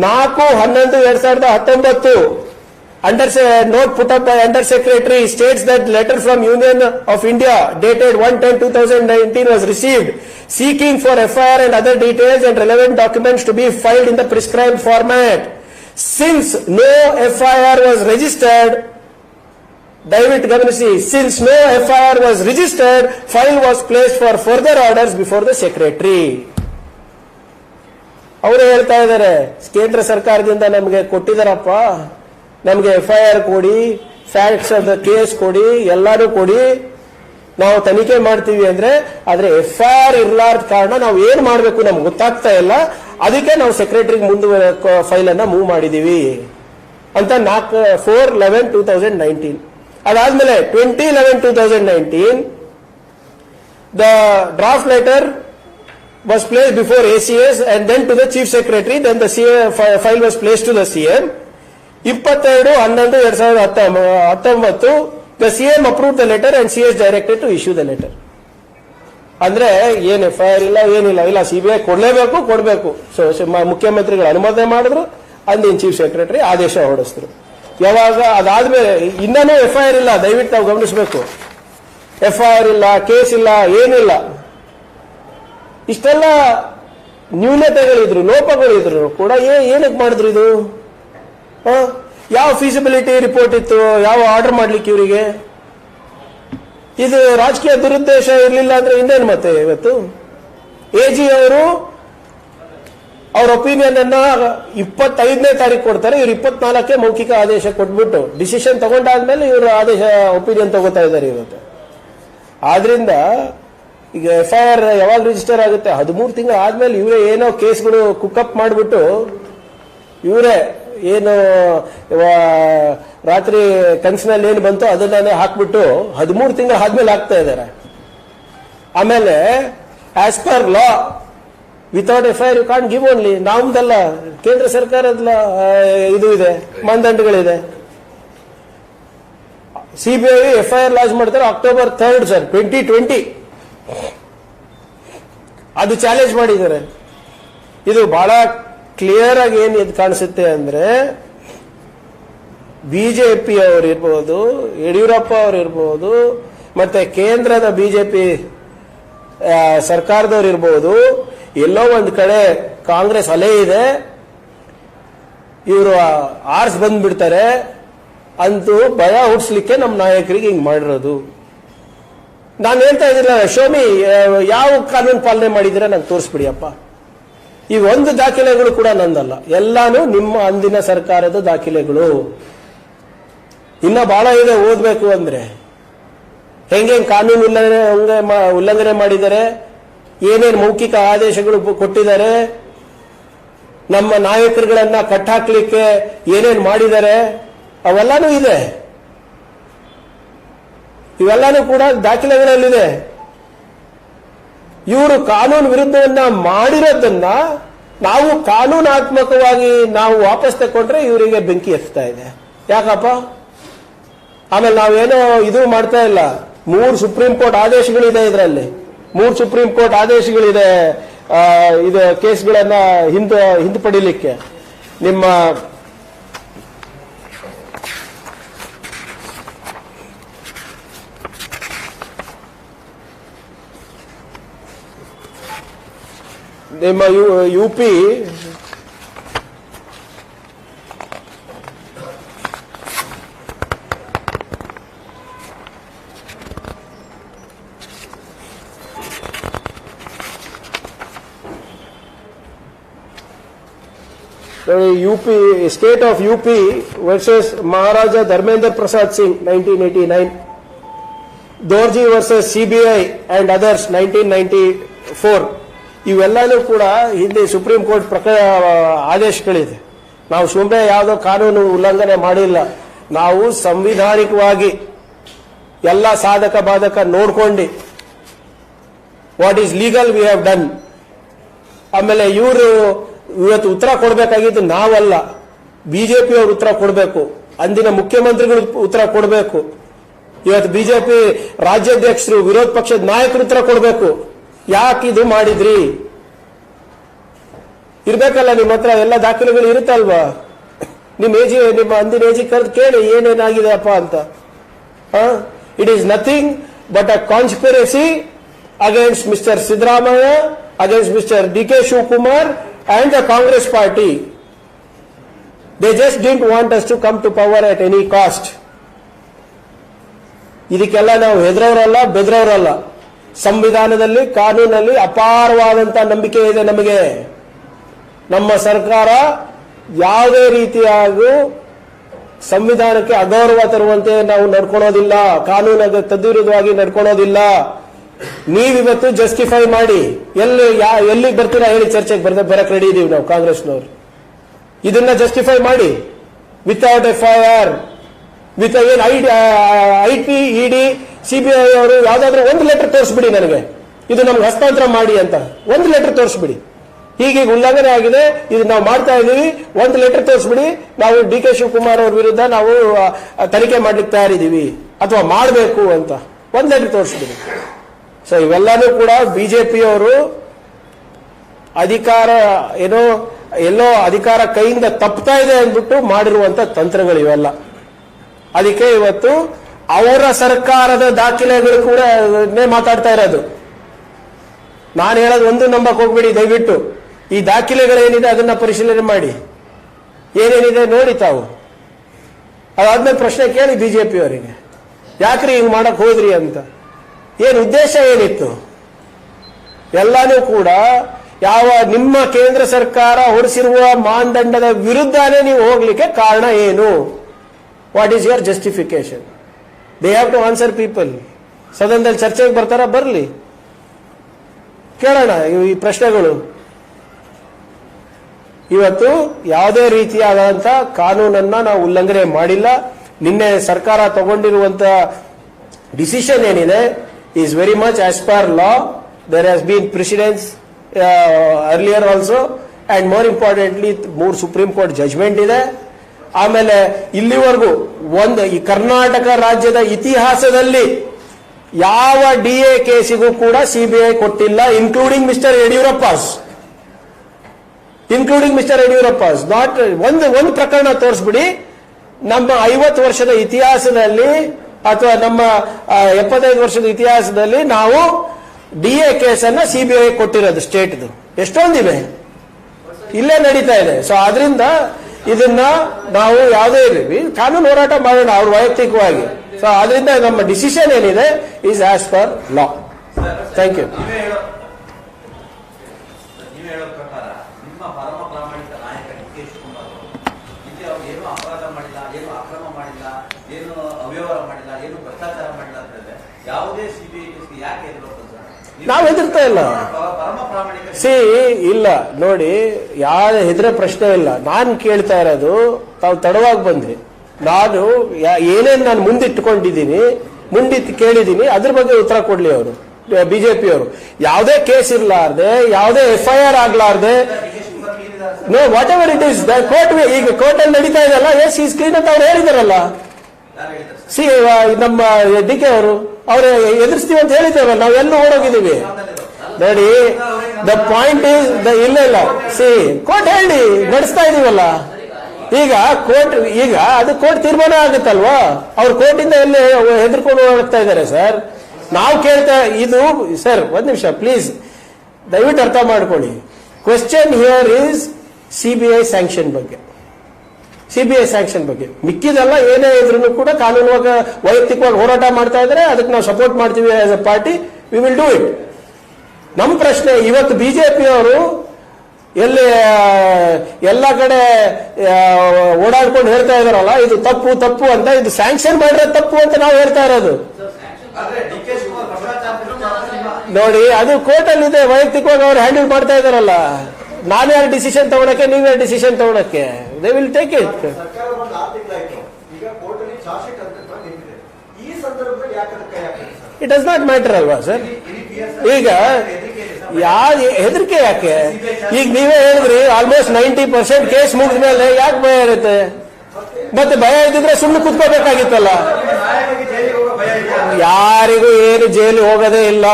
4/11/2019 note put up by Under Secretary states that letter from Union of India dated 1/10/2019 was received seeking for FIR and other details and relevant documents to be filed in the prescribed format. Since no FIR was registered, since no FIR was registered, file was placed for further orders before the Secretary. ಅವರು ಹೇಳ್ತಾ ಇದ್ದಾರೆ, ಕೇಂದ್ರ ಸರ್ಕಾರದಿಂದ ನಮಗೆ ಕೊಟ್ಟಿದಾರಪ್ಪ, ನಮಗೆ FIR ಕೊಡಿ, facts of the case ಕೊಡಿ, ಎಲ್ಲಾನು ಕೊಡಿ, ನಾವು ತನಿಖೆ ಮಾಡ್ತೀವಿ ಅಂದ್ರೆ. ಆದ್ರೆ FIR ಇರ್ಲಾರ್ದ ಕಾರಣ ನಾವು ಏನ್ ಮಾಡ್ಬೇಕು ನಮ್ಗೆ ಗೊತ್ತಾಗ್ತಾ ಇಲ್ಲ, ಅದಕ್ಕೆ ನಾವು ಸೆಕ್ರೆಟರಿಗೆ ಫೈಲ್ ಅನ್ನ ಮೂವ್ ಮಾಡಿದೀವಿ ಅಂತ 4/11/2019. ಅದಾದ್ಮೇಲೆ 20/11/2019 the draft letter was placed before ACS and then to the Chief Secretary, then the file was placed to the CM. 22/11/2019 the CM approved the letter and CS directed to issue the letter. ಅಂದ್ರೆ ಏನ್ FIR ಇಲ್ಲ, ಏನಿಲ್ಲ, ಇಲ್ಲ CBI ಕೊಡ್ಬೇಕು. So ಮುಖ್ಯಮಂತ್ರಿಗಳು ಅನುಮೋದನೆ ಮಾಡಿದ್ರು, ಅಂದಿನ ಚೀಫ್ ಸೆಕ್ರೆಟರಿ ಆದೇಶ ಹೊರಡಿಸಿದ್ರು. ಯಾವಾಗ ಅದಾದ್ಮೇಲೆ ಇನ್ನೂ FIR ಇಲ್ಲ, ದಯವಿಟ್ಟು ನಾವು ಗಮನಿಸಬೇಕು. FIR ಇಲ್ಲ, ಕೇಸ್ ಇಲ್ಲ, ಏನಿಲ್ಲ. ಇಷ್ಟೆಲ್ಲ ನ್ಯೂನತೆಗಳಿದ್ರು, ಲೋಪಗಳಿದ್ರು ಕೂಡ ಏನಕ್ಕೆ ಮಾಡಿದ್ರು ಇದು? ಯಾವ ಫೀಸಿಬಿಲಿಟಿ ರಿಪೋರ್ಟ್ ಇತ್ತು? ಯಾವ ಆರ್ಡರ್ ಮಾಡ್ಲಿಕ್ಕೆ ಇವರಿಗೆ? ಇದು ರಾಜಕೀಯ ದುರುದ್ದೇಶ ಇರಲಿಲ್ಲ ಅಂದ್ರೆ ಇನ್ನೇನು ಮತ್ತೆ ಇವತ್ತು ಎಜಿ ಅವರು ಅವ್ರ ಒಪಿನಿಯನ್ ಅನ್ನ 25ನೇ ತಾರೀಕು ಕೊಡ್ತಾರೆ, ಇವ್ರು 24ಕ್ಕೆ ಮೌಖಿಕ ಆದೇಶ ಕೊಟ್ಬಿಟ್ಟು ಡಿಸಿಷನ್ ತಗೊಂಡಾದ್ಮೇಲೆ ಇವರು ಆದೇಶ ಒಪಿನಿಯನ್ ತಗೋತಾ ಇದ್ದಾರೆ ಇವತ್ತು. ಆದ್ರಿಂದ ಈಗ FIR ಯಾವಾಗ ರಿಜಿಸ್ಟರ್ ಆಗುತ್ತೆ? 13 ತಿಂಗಳು ಆದ್ಮೇಲೆ ಇವರೇ ಏನೋ ಕೇಸ್ಗಳು ಕುಕ್ಅಪ್ ಮಾಡಿಬಿಟ್ಟು ಇವರೇ ಏನು ರಾತ್ರಿ ಕನಸಿನಲ್ಲಿ ಏನು ಬಂತೋ ಅದನ್ನೇ ಹಾಕ್ಬಿಟ್ಟು 13 ತಿಂಗಳು ಆದ್ಮೇಲೆ ಹಾಕ್ತಾ ಇದ್ದಾರೆ. ಆಮೇಲೆ as per law without FIR you can't give only. ನಮ್ದಲ್ಲ, ಕೇಂದ್ರ ಸರ್ಕಾರದ ಇದು ಇದೆ, ಮಾನದಂಡಗಳಿದೆ. CBI FIR ಲಾಂಚ್ ಮಾಡ್ತಾರೆ October 3rd ಸರ್ 2020. ಅದು ಚಾಲೆಂಜ್ ಮಾಡಿದ್ದಾರೆ. ಇದು ಬಹಳ ಕ್ಲಿಯರ್ ಆಗಿ ಏನು ಇದು ಕಾಣಿಸುತ್ತೆ ಅಂದ್ರೆ ಬಿಜೆಪಿ ಅವರಿರ್ಬೋದು, ಯಡಿಯೂರಪ್ಪ ಅವರಿರ್ಬೋದು, ಮತ್ತೆ ಕೇಂದ್ರದ ಬಿಜೆಪಿ ಸರ್ಕಾರದವ್ರು ಇರ್ಬೋದು, ಎಲ್ಲೋ ಒಂದು ಕಡೆ ಕಾಂಗ್ರೆಸ್ ಅಲೆ ಇದೆ, ಇವರು ಆರ್ಸ್ ಬಂದ್ಬಿಡ್ತಾರೆ ಅಂತೂ ಭಯ ಹುಟ್ಟಿಸ್ಲಿಕ್ಕೆ ನಮ್ಮ ನಾಯಕರಿಗೆ ಹಿಂಗ್ ಮಾಡಿರೋದು. ನಾನು ಹೇಳ್ತಾ ಇದ್ದಿಲ್ಲ, ಶೋಮಿ ಯಾವ ಕಾನೂನು ಪಾಲನೆ ಮಾಡಿದ್ರೆ ನಂಗೆ ತೋರಿಸ್ಬಿಡಿಯಪ್ಪ. ಈ ಒಂದು ದಾಖಲೆಗಳು ಕೂಡ ನಂದಲ್ಲ, ಎಲ್ಲಾನು ನಿಮ್ಮ ಅಂದಿನ ಸರ್ಕಾರದ ದಾಖಲೆಗಳು. ಇನ್ನ ಬಹಳ ಇದೆ ಓದ್ಬೇಕು ಅಂದ್ರೆ. ಹೆಂಗೆ ಕಾನೂನು ಉಲ್ಲಂಘನೆ ಮಾಡಿದ್ದಾರೆ, ಏನೇನು ಮೌಖಿಕ ಆದೇಶಗಳು ಕೊಟ್ಟಿದ್ದಾರೆ, ನಮ್ಮ ನಾಯಕರುಗಳನ್ನ ಕಟ್ಟಾಕ್ಲಿಕ್ಕೆ ಏನೇನು ಮಾಡಿದ್ದಾರೆ ಅವೆಲ್ಲಾನು ಇದೆ. ಇವೆಲ್ಲಾನು ಕೂಡ ದಾಖಲೆಗಳಲ್ಲಿದೆ. ಇವರು ಕಾನೂನು ವಿರುದ್ಧವನ್ನ ಮಾಡಿರೋದನ್ನ ನಾವು ಕಾನೂನಾತ್ಮಕವಾಗಿ ನಾವು ವಾಪಸ್ ತಕೊಂಡ್ರೆ ಇವರಿಗೆ ಬೆಂಕಿ ಹಚ್ತಾ ಇದೆ. ಯಾಕಪ್ಪ? ಆಮೇಲೆ ನಾವೇನೋ ಇದು ಮಾಡ್ತಾ ಇಲ್ಲ. 3 ಸುಪ್ರೀಂ ಕೋರ್ಟ್ ಆದೇಶಗಳಿದೆ, ಇದರಲ್ಲಿ 3 ಸುಪ್ರೀಂ ಕೋರ್ಟ್ ಆದೇಶಗಳಿದೆ ಇದು ಕೇಸ್ಗಳನ್ನ ಹಿಂಪಡಿಲಿಕ್ಕೆ. ನಿಮ್ಮ UP State of UP versus Maharaja Dharmendra Prasad Singh 1989, Dorji versus CBI and others 1994. ಇವೆಲ್ಲನೂ ಕೂಡ ಹಿಂದೆ ಸುಪ್ರೀಂ ಕೋರ್ಟ್ ಆದೇಶಗಳಿದೆ. ನಾವು ಸುಮ್ಮನೆ ಯಾವುದೋ ಕಾನೂನು ಉಲ್ಲಂಘನೆ ಮಾಡಿಲ್ಲ. ನಾವು ಸಂವಿಧಾನಿಕವಾಗಿ ಎಲ್ಲ ಸಾಧಕ ಬಾಧಕ ನೋಡ್ಕೊಂಡು what is legal we have done. ಆಮೇಲೆ ಇವರು ಇವತ್ತು ಉತ್ತರ ಕೊಡಬೇಕಾಗಿದ್ದು ನಾವಲ್ಲ, ಬಿಜೆಪಿ ಅವರು ಉತ್ತರ ಕೊಡಬೇಕು, ಅಂದಿನ ಮುಖ್ಯಮಂತ್ರಿಗಳು ಉತ್ತರ ಕೊಡಬೇಕು, ಇವತ್ತು ಬಿಜೆಪಿ ರಾಜ್ಯಾಧ್ಯಕ್ಷರು ವಿರೋಧ ಪಕ್ಷದ ನಾಯಕರು ಉತ್ತರ ಕೊಡಬೇಕು. ಯಾಕೆ ಇದು ಮಾಡಿದ್ರಿ? ಇರ್ಬೇಕಲ್ಲ ನಿಮ್ಮ ಹತ್ರ ಎಲ್ಲ ದಾಖಲೆಗಳು ಇರುತ್ತಲ್ವಾ? ನಿಮ್ಮ ಅಂದಿನ ಏಜಿ ಕರೆದು ಕೇಳಿ ಏನೇನಾಗಿದೆ ಅಪ್ಪ ಅಂತ. It is nothing but a conspiracy against mister Siddaramaiah, against mister DK Shivkumar and the Congress party. They just didn't want us to come to power at any cost. ಇದಕ್ಕೆಲ್ಲ ನಾವು ಹೆದರವರಲ್ಲ, ಬೆದರವರಲ್ಲ. ಸಂವಿಧಾನದಲ್ಲಿ, ಕಾನೂನಲ್ಲಿ ಅಪಾರವಾದಂತಹ ನಂಬಿಕೆ ಇದೆ ನಮಗೆ. ನಮ್ಮ ಸರ್ಕಾರ ಯಾವುದೇ ರೀತಿಯಾಗೂ ಸಂವಿಧಾನಕ್ಕೆ ಅಗೌರವ ತರುವಂತೆ ನಾವು ನಡ್ಕೊಳ್ಳೋದಿಲ್ಲ, ಕಾನೂನಿಗೆ ತದ್ವಿರುದ್ಧವಾಗಿ ನಡ್ಕೊಳ್ಳೋದಿಲ್ಲ. ನೀವಿವತ್ತು ಜಸ್ಟಿಫೈ ಮಾಡಿ ಎಲ್ಲಿಗೆ ಬರ್ತೀರಾ ಹೇಳಿ, ಚರ್ಚೆಗೆ ಬರಕ್ ರೆಡಿ ಇದೀವಿ ನಾವು ಕಾಂಗ್ರೆಸ್ನವರು. ಇದನ್ನ ಜಸ್ಟಿಫೈ ಮಾಡಿ ವಿತೌಟ್ FIR, ವಿತ್ ಏನ್ IT, ED, CBI ಅವರು ಯಾವ್ದಾದ್ರು ಒಂದು ಲೆಟರ್ ತೋರಿಸ್ಬಿಡಿ ನನಗೆ, ಇದು ನಮ್ಗೆ ಹಸ್ತಾಂತರ ಮಾಡಿ ಅಂತ ಒಂದು ಲೆಟರ್ ತೋರಿಸ್ಬಿಡಿ. ಹೀಗೆ ಉಲ್ಲಂಘನೆ ಆಗಿದೆ, ಇದು ನಾವು ಮಾಡ್ತಾ ಇದೀವಿ, ಒಂದು ಲೆಟರ್ ತೋರಿಸ್ಬಿಡಿ. ನಾವು DK Shivkumar ಅವ್ರ ವಿರುದ್ಧ ನಾವು ತನಿಖೆ ಮಾಡ್ಲಿಕ್ಕೆ ತಯಾರಿದ್ದೀವಿ ಅಥವಾ ಮಾಡಬೇಕು ಅಂತ ಒಂದು ಲೆಟರ್ ತೋರಿಸ್ಬಿಡಿ. ಸೊ ಇವೆಲ್ಲಾನು ಕೂಡ ಬಿಜೆಪಿಯವರು ಅಧಿಕಾರ ಎಲ್ಲೋ ಅಧಿಕಾರ ಕೈಯಿಂದ ತಪ್ತಾ ಇದೆ ಅಂದ್ಬಿಟ್ಟು ಮಾಡಿರುವಂತ ತಂತ್ರಗಳು ಇವೆಲ್ಲ. ಅದಕ್ಕೆ ಇವತ್ತು ಅವರ ಸರ್ಕಾರದ ದಾಖಲೆಗಳು ಕೂಡ ಮಾತಾಡ್ತಾ ಇರೋದು. ನಾನು ಹೇಳೋದು ಒಂದು ನಂಬಕ್ ಹೋಗ್ಬೇಡಿ ದಯವಿಟ್ಟು. ಈ ದಾಖಲೆಗಳೇನಿದೆ ಅದನ್ನ ಪರಿಶೀಲನೆ ಮಾಡಿ, ಏನೇನಿದೆ ನೋಡಿ ತಾವು. ಅದಾದ್ಮೇಲೆ ಪ್ರಶ್ನೆ ಕೇಳಿ ಬಿಜೆಪಿ ಅವರಿಗೆ, ಯಾಕ್ರಿ ಹಿಂಗ್ ಮಾಡಕ್ ಹೋದ್ರಿ ಅಂತ. ಏನು ಉದ್ದೇಶ ಏನಿತ್ತು? ಎಲ್ಲಾನು ಕೂಡ ಯಾವ ನಿಮ್ಮ ಕೇಂದ್ರ ಸರ್ಕಾರ ಹೊರಡಿಸಿರುವ ಮಾನದಂಡದ ವಿರುದ್ಧನೇ ನೀವು ಹೋಗ್ಲಿಕ್ಕೆ ಕಾರಣ ಏನು? What is your justification? They have to answer people. ಸದನದಲ್ಲಿ ಚರ್ಚೆಗೆ ಬರ್ತಾರ, ಬರಲಿ, ಕೇಳೋಣ ಈ ಪ್ರಶ್ನೆಗಳು. ಇವತ್ತು ಯಾವುದೇ ರೀತಿಯಾದಂಥ ಕಾನೂನನ್ನ ನಾವು ಉಲ್ಲಂಘನೆ ಮಾಡಿಲ್ಲ. ನಿನ್ನೆ ಸರ್ಕಾರ ತಗೊಂಡಿರುವಂತ ಡಿಸಿಷನ್ ಏನಿದೆ is very much as per law. There has been precedence earlier also, and more importantly 3 supreme court judgment ಇದೆ. ಆಮೇಲೆ ಇಲ್ಲಿವರೆಗೂ ಈ ಕರ್ನಾಟಕ ರಾಜ್ಯದ ಇತಿಹಾಸದಲ್ಲಿ ಯಾವ DA ಕೇಸಿಗೂ ಕೂಡ CBI ಕೊಟ್ಟಿಲ್ಲ, ಇನ್ಕ್ಲೂಡಿಂಗ್ ಮಿಸ್ಟರ್ ಯಡಿಯೂರಪ್ಪಸ್. ನಾಟ್ ಒಂದು ಪ್ರಕರಣ ತೋರಿಸ್ಬಿಡಿ ನಮ್ಮ 50 ವರ್ಷದ ಇತಿಹಾಸದಲ್ಲಿ ಅಥವಾ ನಮ್ಮ 75 ವರ್ಷದ ಇತಿಹಾಸದಲ್ಲಿ ನಾವು DA ಕೇಸನ್ನ CBI ಕೊಟ್ಟಿರೋದು ಸ್ಟೇಟ್ದು ಎಷ್ಟೊಂದಿವೆ, ಇಲ್ಲೇ ನಡೀತಾ ಇದೆ. ಸೊ ಆದ್ರಿಂದ ಇದನ್ನ ನಾವು ಯಾವುದೇ ಇರಲಿ ಕಾನೂನು ಹೋರಾಟ ಮಾಡೋಣ ಅವ್ರ ವೈಯಕ್ತಿಕವಾಗಿ. ಸೊ ಆದ್ರಿಂದ ನಮ್ಮ ಡಿಸಿಷನ್ ಏನಿದೆ is as per law. Thank you. ನಾವು ಹೆದರ್ತಾ ಇಲ್ಲ. ಇಲ್ಲ ನೋಡಿ, ಯಾರ ಹೆದರ ಪ್ರಶ್ನೆ ಇಲ್ಲ. ನಾನು ಕೇಳ್ತಾ ಇರೋದು, ತಾವು ತಡವಾಗಿ ಬಂದ್ರಿ. ನಾನು ಏನೇನು ನಾನು ಮುಂದಿಟ್ಟುಕೊಂಡಿದ್ದೀನಿ, ಮುಂದಿಟ್ಟು ಕೇಳಿದ್ದೀನಿ, ಅದ್ರ ಬಗ್ಗೆ ಉತ್ತರ ಕೊಡ್ಲಿ ಅವರು, ಬಿಜೆಪಿ ಅವರು. ಯಾವುದೇ ಕೇಸ್ ಇರ್ಲಾರ್ದೆ, ಯಾವುದೇ FIR ಆಗ್ಲಾರ್ದೆ, no whatever it is court, ಈಗ ಕೋರ್ಟ್ ಅಲ್ಲಿ ನಡೀತಾ ಇದೆಯಲ್ಲ, ಎಸ್ ಈ ಸ್ಕ್ರೀನ್ ಅಂತ ಅವ್ರು ಹೇಳಿದಾರಲ್ಲ. ನಮ್ಮ DK ಅವ್ರು ಎದುರಿಸ್ತೀವಿ ಅಂತ ಹೇಳಿದ್ದೇವೆ, ನಾವು ಎಲ್ಲೂ ಓಡೋಗಿದ್ದೀವಿ ನೋಡಿ. ದ ಪಾಯಿಂಟ್ ಈಸ್ ಇಲ್ಲ ಕೋರ್ಟ್ ಹೇಳಿ ನಡೆಸ್ತಾ ಇದೀವಲ್ಲ. ಈಗ ಅದು ಕೋರ್ಟ್ ತೀರ್ಮಾನ ಆಗುತ್ತಲ್ವಾ, ಅವ್ರು ಕೋರ್ಟಿಂದ ಎಲ್ಲಿ ಹೆದರ್ಕೊಂಡು ಹೋಗ್ತಾ ಇದ್ದಾರೆ ಸರ್. ನಾವು ಕೇಳ್ತಾ ಇದು ಸರ್, ಒಂದ್ ನಿಮಿಷ ಪ್ಲೀಸ್, ದಯವಿಟ್ಟು ಅರ್ಥ ಮಾಡ್ಕೊಳ್ಳಿ. Question here is CBI sanction ಬಗ್ಗೆ. ಮಿಕ್ಕಿದೆಲ್ಲ ಏನೇ ಇದ್ರೂ ಕೂಡ ಕಾನೂನು ವೈಯಕ್ತಿಕವಾಗಿ ಹೋರಾಟ ಮಾಡ್ತಾ ಇದ್ದಾರೆ, ಅದಕ್ಕೆ ನಾವು ಸಪೋರ್ಟ್ ಮಾಡ್ತೀವಿ as a party, we will do it. ನಮ್ಮ ಪ್ರಶ್ನೆ ಇವತ್ತು ಬಿಜೆಪಿ ಅವರು ಎಲ್ಲ ಕಡೆ ಓಡಾಡ್ಕೊಂಡು ಹೇಳ್ತಾ ಇದಾರಲ್ಲ, ಇದು ತಪ್ಪು ಅಂತ, ಇದು ಸ್ಯಾಂಕ್ಷನ್ ಮಾಡಿರೋದು ತಪ್ಪು ಅಂತ ನಾವು ಹೇಳ್ತಾ ಇರೋದು ನೋಡಿ. ಅದು ಕೋರ್ಟ್ ಅಲ್ಲಿ ಇದೆ, ವೈಯಕ್ತಿಕವಾಗಿ ಅವ್ರು ಹ್ಯಾಂಡಲ್ ಮಾಡ್ತಾ ಇದಾರಲ್ಲ. ನಾನು ಯಾರು ಡಿಸಿಷನ್ ತಗೊಳಕ್ಕೆ, ನೀವ್ಯಾರು ಡಿಸಿಷನ್ ತಗೊಳಕ್ಕೆ? They will take it. It does not matter ಅಲ್ವಾ ಸರ್? ಈಗ ಹೆದರಿಕೆ ಯಾಕೆ? ಈಗ ನೀವೇ ಹೇಳಿದ್ರಿ ಆಲ್ಮೋಸ್ಟ್ 90% ಕೇಸ್ ಮುಗಿದ ಮೇಲೆ ಯಾಕೆ ಭಯ ಇರುತ್ತೆ? ಮತ್ತೆ ಭಯ ಇದ್ದಿದ್ರೆ ಸುಮ್ಮನೆ ಕುತ್ಕೋಬೇಕಾಗಿತ್ತಲ್ಲ. ಯಾರಿಗೂ ಏನು ಜೈಲು ಹೋಗೋದೇ ಇಲ್ಲ.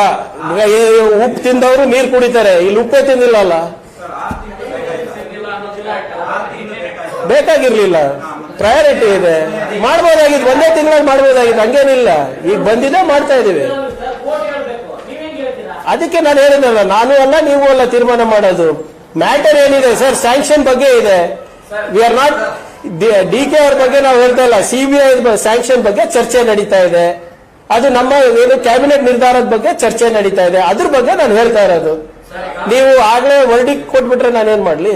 ಉಪ್ಪು ತಿಂದವರು ನೀರು ಕುಡಿತಾರೆ, ಇಲ್ಲಿ ಉಪ್ಪೇ ತಿಂದಿಲ್ಲ. ಬೇಕಾಗಿರ್ಲಿಲ್ಲ, ಪ್ರಯಾರಿಟಿ ಇದೆ, ಮಾಡ್ಬೋದಾಗಿತ್ತು, ಒಂದೇ ತಿಂಗಳಲ್ಲಿ ಮಾಡ್ಬೋದಾಗಿತ್ತು, ಹಂಗೇನಿಲ್ಲ. ಈಗ ಬಂದಿದೆ, ಮಾಡ್ತಾ ಇದೀವಿ. ಅದಕ್ಕೆ ನಾನು ಹೇಳಿದ್ನಲ್ಲ, ನಾನು ಅಲ್ಲ ನೀವು ಅಲ್ಲ ತೀರ್ಮಾನ ಮಾಡೋದು. ಮ್ಯಾಟರ್ ಏನಿದೆ ಸರ್, ಸ್ಯಾಂಕ್ಷನ್ ಬಗ್ಗೆ ಇದೆ. ವಿ ಆರ್ ನಾಟ್ DK ಅವ್ರ ಬಗ್ಗೆ ನಾವು ಹೇಳ್ತಾ ಇಲ್ಲ. CBI ಸ್ಯಾಂಕ್ಷನ್ ಬಗ್ಗೆ ಚರ್ಚೆ ನಡೀತಾ ಇದೆ. ಅದು ನಮ್ಮ ಏನು ಕ್ಯಾಬಿನೆಟ್ ನಿರ್ಧಾರದ ಬಗ್ಗೆ ಚರ್ಚೆ ನಡೀತಾ ಇದೆ, ಅದ್ರ ಬಗ್ಗೆ ನಾನು ಹೇಳ್ತಾ ಇರೋದು. ನೀವು ಆಗ್ಲೇ ವರ್ಡಿಕ್ ಕೊಟ್ಬಿಟ್ರೆ ನಾನೇನ್ ಮಾಡ್ಲಿ?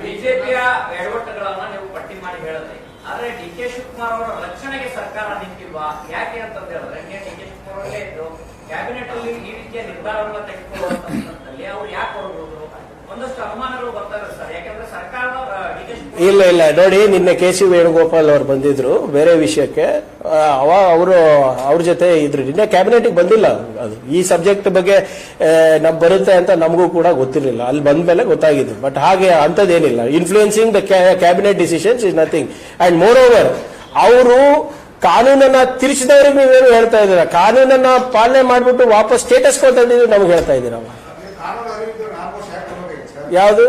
ಬಿಜೆಪಿಯ ಎಡವಟ್ಟುಗಳನ್ನ ನೀವು ಪಟ್ಟಿ ಮಾಡಿ ಹೇಳಿದ್ರಿ, ಆದ್ರೆ DK ಶಿವಕುಮಾರ್ ಅವರ ರಕ್ಷಣೆಗೆ ಸರ್ಕಾರ ನಿಂತಿಲ್ವಾ? ಯಾಕೆ ಅಂತ ಹೇಳಿದ್ರೆ, DK ಶಿವಕುಮಾರ್ ಅವರೇ ಇದ್ರು ಕ್ಯಾಬಿನೆಟ್ ಅಲ್ಲಿ ಈ ರೀತಿಯ ನಿರ್ಧಾರವನ್ನು ತೆಗೆದುಕೊಳ್ಳುವ ಸಂದರ್ಭದಲ್ಲಿ ಅವ್ರು ಯಾಕೆ ಹೊರಗೋದ್ರು? ಒಂದಷ್ಟು ಅನುಮಾನಗಳು ಬರ್ತಾ ಇದೆ ಸರ್. ಯಾಕಂದ್ರೆ ಸರ್ಕಾರದ DK ಶಿವಕುಮಾರ್ ಇಲ್ಲ ನೋಡಿ, ನಿನ್ನೆ KC ವೇಣುಗೋಪಾಲ್ ಅವರು ಬಂದಿದ್ರು ಬೇರೆ ವಿಷಯಕ್ಕೆ, ಅವ್ರ ಜೊತೆ ಇದ್ರು. ನಿನ್ನೆ ಕ್ಯಾಬಿನೆಟ್ ಬಂದಿಲ್ಲ. ಅದು ಈ ಸಬ್ಜೆಕ್ಟ್ ಬಗ್ಗೆ ಬರುತ್ತೆ ಅಂತ ನಮಗೂ ಕೂಡ ಗೊತ್ತಿರಲಿಲ್ಲ. ಅಲ್ಲಿ ಬಂದ ಮೇಲೆ ಗೊತ್ತಾಗಿದ್ದು. ಬಟ್ ಹಾಗೆ ಅಂತದೇನಿಲ್ಲ. Influencing the cabinet decisions is nothing. And moreover, ಅವರು ಕಾನೂನನ್ನ ತಿರ್ಚಿದವ್ರಿಗೆ ನೀವೇನು ಹೇಳ್ತಾ ಇದ್ದೀರಾ? ಕಾನೂನನ್ನ ಪಾಲನೆ ಮಾಡ್ಬಿಟ್ಟು ವಾಪಸ್ ಸ್ಟೇಟಸ್ ಕೊಟ್ಟಿದ್ದು ನಮ್ಗೆ ಹೇಳ್ತಾ ಇದ್ದೀರಲ್ಲ. ಯಾವುದು?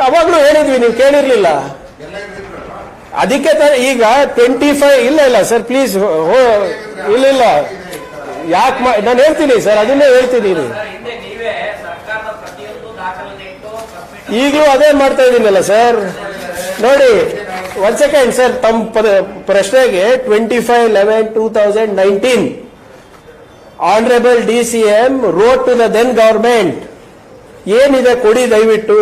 ಅವಾಗ್ಲೂ ಹೇಳಿದ್ವಿ, ನೀವು ಕೇಳಿರ್ಲಿಲ್ಲ. ಅದಕ್ಕೆ ಈಗ 25 ಇಲ್ಲ ಸರ್, ಪ್ಲೀಸ್ ಇಲ್ಲ ಯಾಕೆ ನಾನು ಹೇಳ್ತೀನಿ ಸರ್, ಅದನ್ನೇ ಹೇಳ್ತೀನಿ. ಈಗಲೂ ಅದೇ ಮಾಡ್ತಾ ಇದ್ದೀನಲ್ಲ ಸರ್. ನೋಡಿ, 1 ಸೆಕೆಂಡ್ ಸರ್, ತಮ್ಮ ಪ್ರಶ್ನೆಗೆ 25/11/2019 honourable DCM wrote to the then government, ಏನಿದೆ ಕೊಡಿ ದಯವಿಟ್ಟು.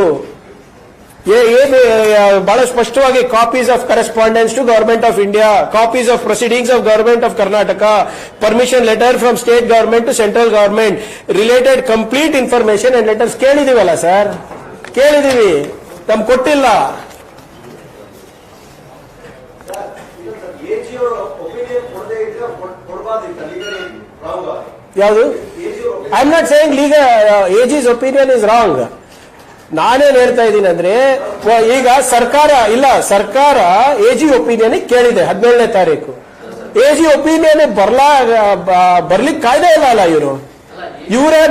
ಏನು ಬಹಳ ಸ್ಪಷ್ಟವಾಗಿ copies of correspondence to government of India, copies of proceedings of government of Karnataka, permission letter from state government to central government, related complete information and letters ಕೇಳಿದೀವಲ್ಲ sir, ಕೇಳಿದೀವಿ, ನಮ್ಗೆ ಕೊಟ್ಟಿಲ್ಲ. ಯಾವುದು? I am not saying AG's opinion is wrong. ನಾನೇನ್ ಹೇಳ್ತಾ ಇದ್ದೀನಿ ಅಂದ್ರೆ, ಈಗ ಸರ್ಕಾರ AG ಒಪಿನಿಯನ್ ಕೇಳಿದೆ 17ನೇ ತಾರೀಕು. AG ಒಪಿನಿಯನ್ ಬರ್ಲಿಕ್ಕೆ ಕಾಯ್ದೆ ಇಲ್ಲ ಇವರು. ಇವರೇ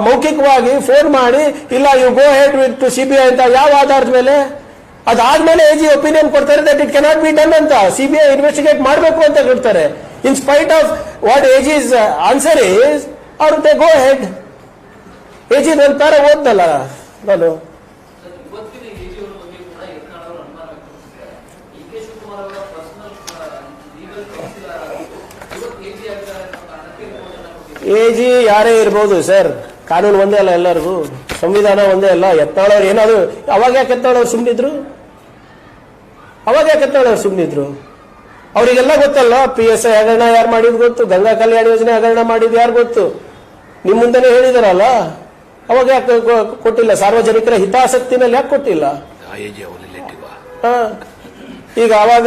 ಮೌಖಿಕವಾಗಿ ಫೋನ್ ಮಾಡಿ ಇಲ್ಲ you go ahead with CBI ಅಂತ ಯಾವ ಆಧಾರದ ಮೇಲೆ? ಅದಾದ್ಮೇಲೆ AG ಒಪಿನಿಯನ್ ಕೊಡ್ತಾರೆ that it cannot be done ಅಂತ, CBI ಇನ್ವೆಸ್ಟಿಗೇಟ್ ಮಾಡಬೇಕು ಅಂತ ಹೇಳ್ತಾರೆ. In spite of what AG's answer is, ಅವ್ರು ದೇ ಗೋ ಹೆಡ್. AG ನನ್ನ ತರ ಓದ್ನಲ್ಲ ನಾನು. AG ಯಾರೇ ಇರ್ಬೋದು ಸರ್, ಕಾನೂನು ಒಂದೇ ಅಲ್ಲ ಎಲ್ಲರಿಗೂ, ಸಂವಿಧಾನ ಒಂದೇ ಅಲ್ಲ. ಯತ್ನಾಳವ್ರು ಏನಾದ್ರು ಅವಾಗ ಯಾಕೆ ಯತ್ನಾಳವ್ರು ಸುಮ್ಮನಿದ್ರು? ಅವರಿಗೆಲ್ಲ ಗೊತ್ತಲ್ಲ, PSI ಹಗರಣ ಯಾರು ಮಾಡಿದ್ ಗೊತ್ತು, ಗಂಗಾ ಕಲ್ಯಾಣ ಯೋಜನೆ ಹಗರಣ ಮಾಡಿದ್ ಯಾರು ಗೊತ್ತು, ನಿಮ್ ಮುಂದೆನೆ ಹೇಳಿದಾರಲ್ಲ. ಅವಾಗ ಯಾಕೆ ಕೊಟ್ಟಿಲ್ಲ? ಸಾರ್ವಜನಿಕರ ಹಿತಾಸಕ್ತಿನಲ್ಲಿ ಯಾಕೆ ಕೊಟ್ಟಿಲ್ಲ? ಈಗ ಅವಾಗ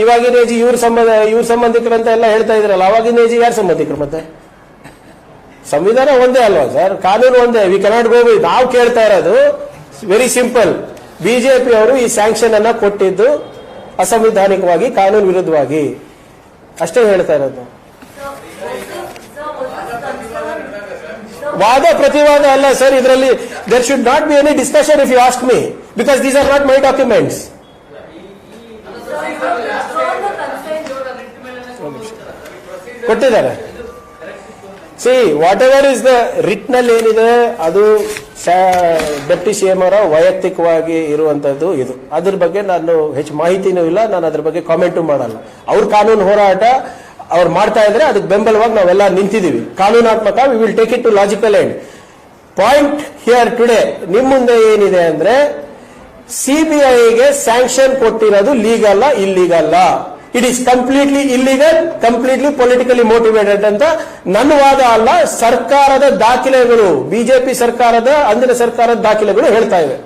ಇವಾಗಿನ AG ಇವ್ರ ಸಂಬಂಧಿಕರಂತ ಎಲ್ಲ ಹೇಳ್ತಾ ಇದ್ರಲ್ಲ, ಅವಾಗಿನ AG ಯಾರು ಸಂಬಂಧಿಕರು? ಮತ್ತೆ ಸಂವಿಧಾನ ಒಂದೇ ಅಲ್ವಾ ಸರ್, ಕಾನೂನು ಒಂದೇ. We cannot go with. ನಾವು ಕೇಳ್ತಾ ಇರೋದು ವೆರಿ ಸಿಂಪಲ್, ಬಿಜೆಪಿ ಅವರು ಈ ಸ್ಯಾಂಕ್ಷನ್ ಅನ್ನ ಕೊಟ್ಟಿದ್ದು ಅಸಂವಿಧಾನಿಕವಾಗಿ, ಕಾನೂನು ವಿರುದ್ಧವಾಗಿ, ಅಷ್ಟೇ ಹೇಳ್ತಾ ಇರೋದು. ವಾದ ಪ್ರತಿವಾದ ಅಲ್ಲ ಸರ್ ಇದರಲ್ಲಿ. There should not be any discussion if you ask me, because these are not my documents. ಕೊಟ್ಟಿದ್ದಾರೆ. See whatever is the writ ನಲ್ಲಿ ಏನಿದೆ ಅದು ಡೆಪ್ಟಿ CM ಅವರ ವೈಯಕ್ತಿಕವಾಗಿ ಇರುವಂತದ್ದು. ಇದು ಅದ್ರ ಬಗ್ಗೆ ನಾನು ಹೆಚ್ಚು ಮಾಹಿತಿನೂ ಇಲ್ಲ, ನಾನು ಅದ್ರ ಬಗ್ಗೆ ಕಾಮೆಂಟು ಮಾಡಲ್ಲ. ಅವ್ರ ಕಾನೂನು ಹೋರಾಟ ಅವ್ರು ಮಾಡ್ತಾ ಇದ್ರೆ ಅದಕ್ಕೆ ಬೆಂಬಲವಾಗಿ ನಾವೆಲ್ಲ ನಿಂತಿದ್ದೀವಿ. ಕಾನೂನಾತ್ಮಕ, we will take it to logical end. Point here today ನಿಮ್ಮ ಮುಂದೆ ಏನಿದೆ ಅಂದ್ರೆ, CBIಗೆ ಸ್ಯಾಂಕ್ಷನ್ ಕೊಟ್ಟಿರೋದು legal illegal. It is completely illegal, completely politically motivated ಅಂತ ನನ್ನ ವಾದ ಅಲ್ಲ. ಸರ್ಕಾರದ ದಾಖಲೆಗಳು, ಬಿಜೆಪಿ ಸರ್ಕಾರದ ಅಂದಿನ ಸರ್ಕಾರದ ದಾಖಲೆಗಳು ಹೇಳ್ತಾ ಇವೆ.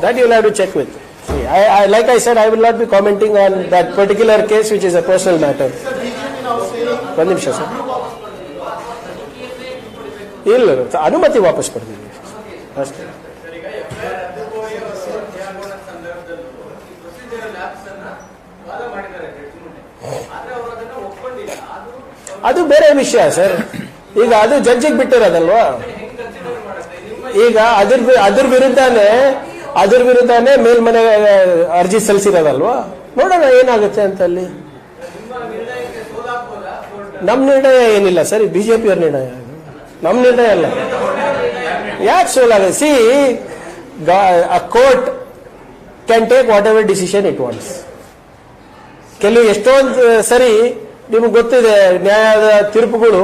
That you will have to check with. See, like I said, I will not be commenting on that particular case, which is a personal matter. ಒಂದು ನಿಮಿಷ ಸರ್, ಇಲ್ಲ ಅನುಮತಿ ವಾಪಸ್ ಕೊಡ್ತೀವಿ ಅಷ್ಟೇ. ಅದು ಬೇರೆ ವಿಷಯ ಸರ್. ಈಗ ಅದು ಜಡ್ಜಿಗೆ ಬಿಟ್ಟಿರೋದಲ್ವಾ. ಈಗ ಅದ್ರ ವಿರುದ್ಧನೇ ಮೇಲ್ಮನೆ ಅರ್ಜಿ ಸಲ್ಲಿಸಿರೋದಲ್ವಾ. ನೋಡೋಣ ಏನಾಗುತ್ತೆ ಅಂತ ಅಲ್ಲಿ. ನಮ್ ನಿರ್ಣಯ ಏನಿಲ್ಲ ಸರ್, ಬಿಜೆಪಿ ಅವ್ರ ನಿರ್ಣಯ, ನಮ್ ನಿರ್ಣಯ ಅಲ್ಲ. ಯಾಕೆ ಸೋಲಾಗ? See, a court can take whatever decision it wants. ಕೆಲವು ಎಷ್ಟೊಂದು ಸರಿ ನಿಮ್ಗೆ ಗೊತ್ತಿದೆ, ನ್ಯಾಯದ ತೀರ್ಪುಗಳು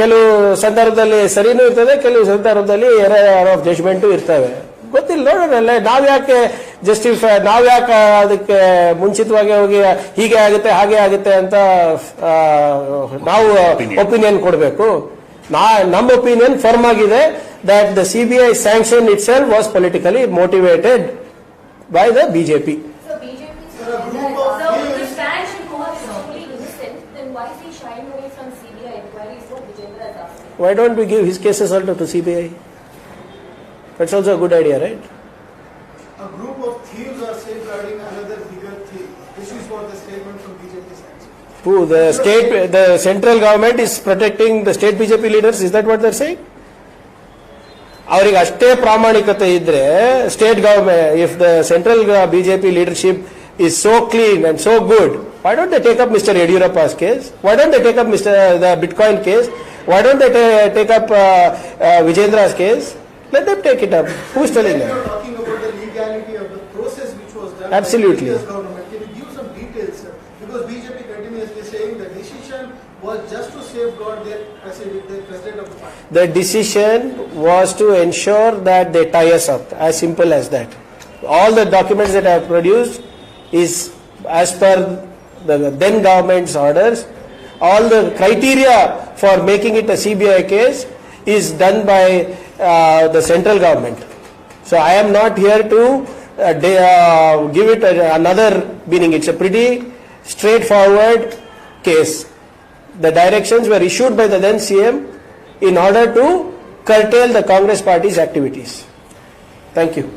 ಕೆಲವು ಸಂದರ್ಭದಲ್ಲಿ ಸರಿನೂ ಇರ್ತದೆ, ಕೆಲವು ಸಂದರ್ಭದಲ್ಲಿ ಎರರ್ ಆಫ್ ಜಜ್ಮೆಂಟು ಇರ್ತವೆ. ಗೊತ್ತಿಲ್ಲ, ನೋಡೋಣ. ನಾವ್ಯಾಕೆ ನಾವ್ಯಾಕೆ ಅದಕ್ಕೆ ಮುಂಚಿತವಾಗಿ ಹೋಗಿ ಹೀಗೆ ಆಗುತ್ತೆ ಹಾಗೆ ಆಗುತ್ತೆ ಅಂತ ನಾವು ಒಪಿನಿಯನ್ ಕೊಡಬೇಕು? ನಮ್ಮ ಒಪಿನಿಯನ್ ಫರ್ಮ್ ಆಗಿದೆ that the CBI sanction itself was politically motivated by the BJP. So BJP the sanction court is only innocent, then why is he shying away from CBI inquiry? So Vijendra is asking. Why don't we give his cases also to CBI? That's also a good idea, right? A group of thieves are safeguarding another bigger thief. This is what the statement from BJP says. Who? The central government is protecting the state BJP leaders? Is that what they're saying? ಅವರಿಗೆ ಅಷ್ಟೇ ಪ್ರಾಮಾಣಿಕತೆ ಇದ್ರೆ state government, if the central BJP leadership is so clean and so good, why don't they take up Mr. Yediyurappa's case? Why don't they take up the Bitcoin case? Why don't they take up Vijendra's case? Let them take it up. Who's telling them? You're talking about the legal Absolutely. Previous government. Can you give some details, sir? Because BJP continuously saying the decision was just to safeguard their president of the party. The decision was to ensure that they tie us up. As simple as that. All the documents that I have produced is as per the then government's orders. All the criteria for making it a CBI case is done by the central government. So I am not here to give it another meaning. It's a pretty straightforward case. The directions were issued by the then CM in order to curtail the Congress party's activities. Thank you.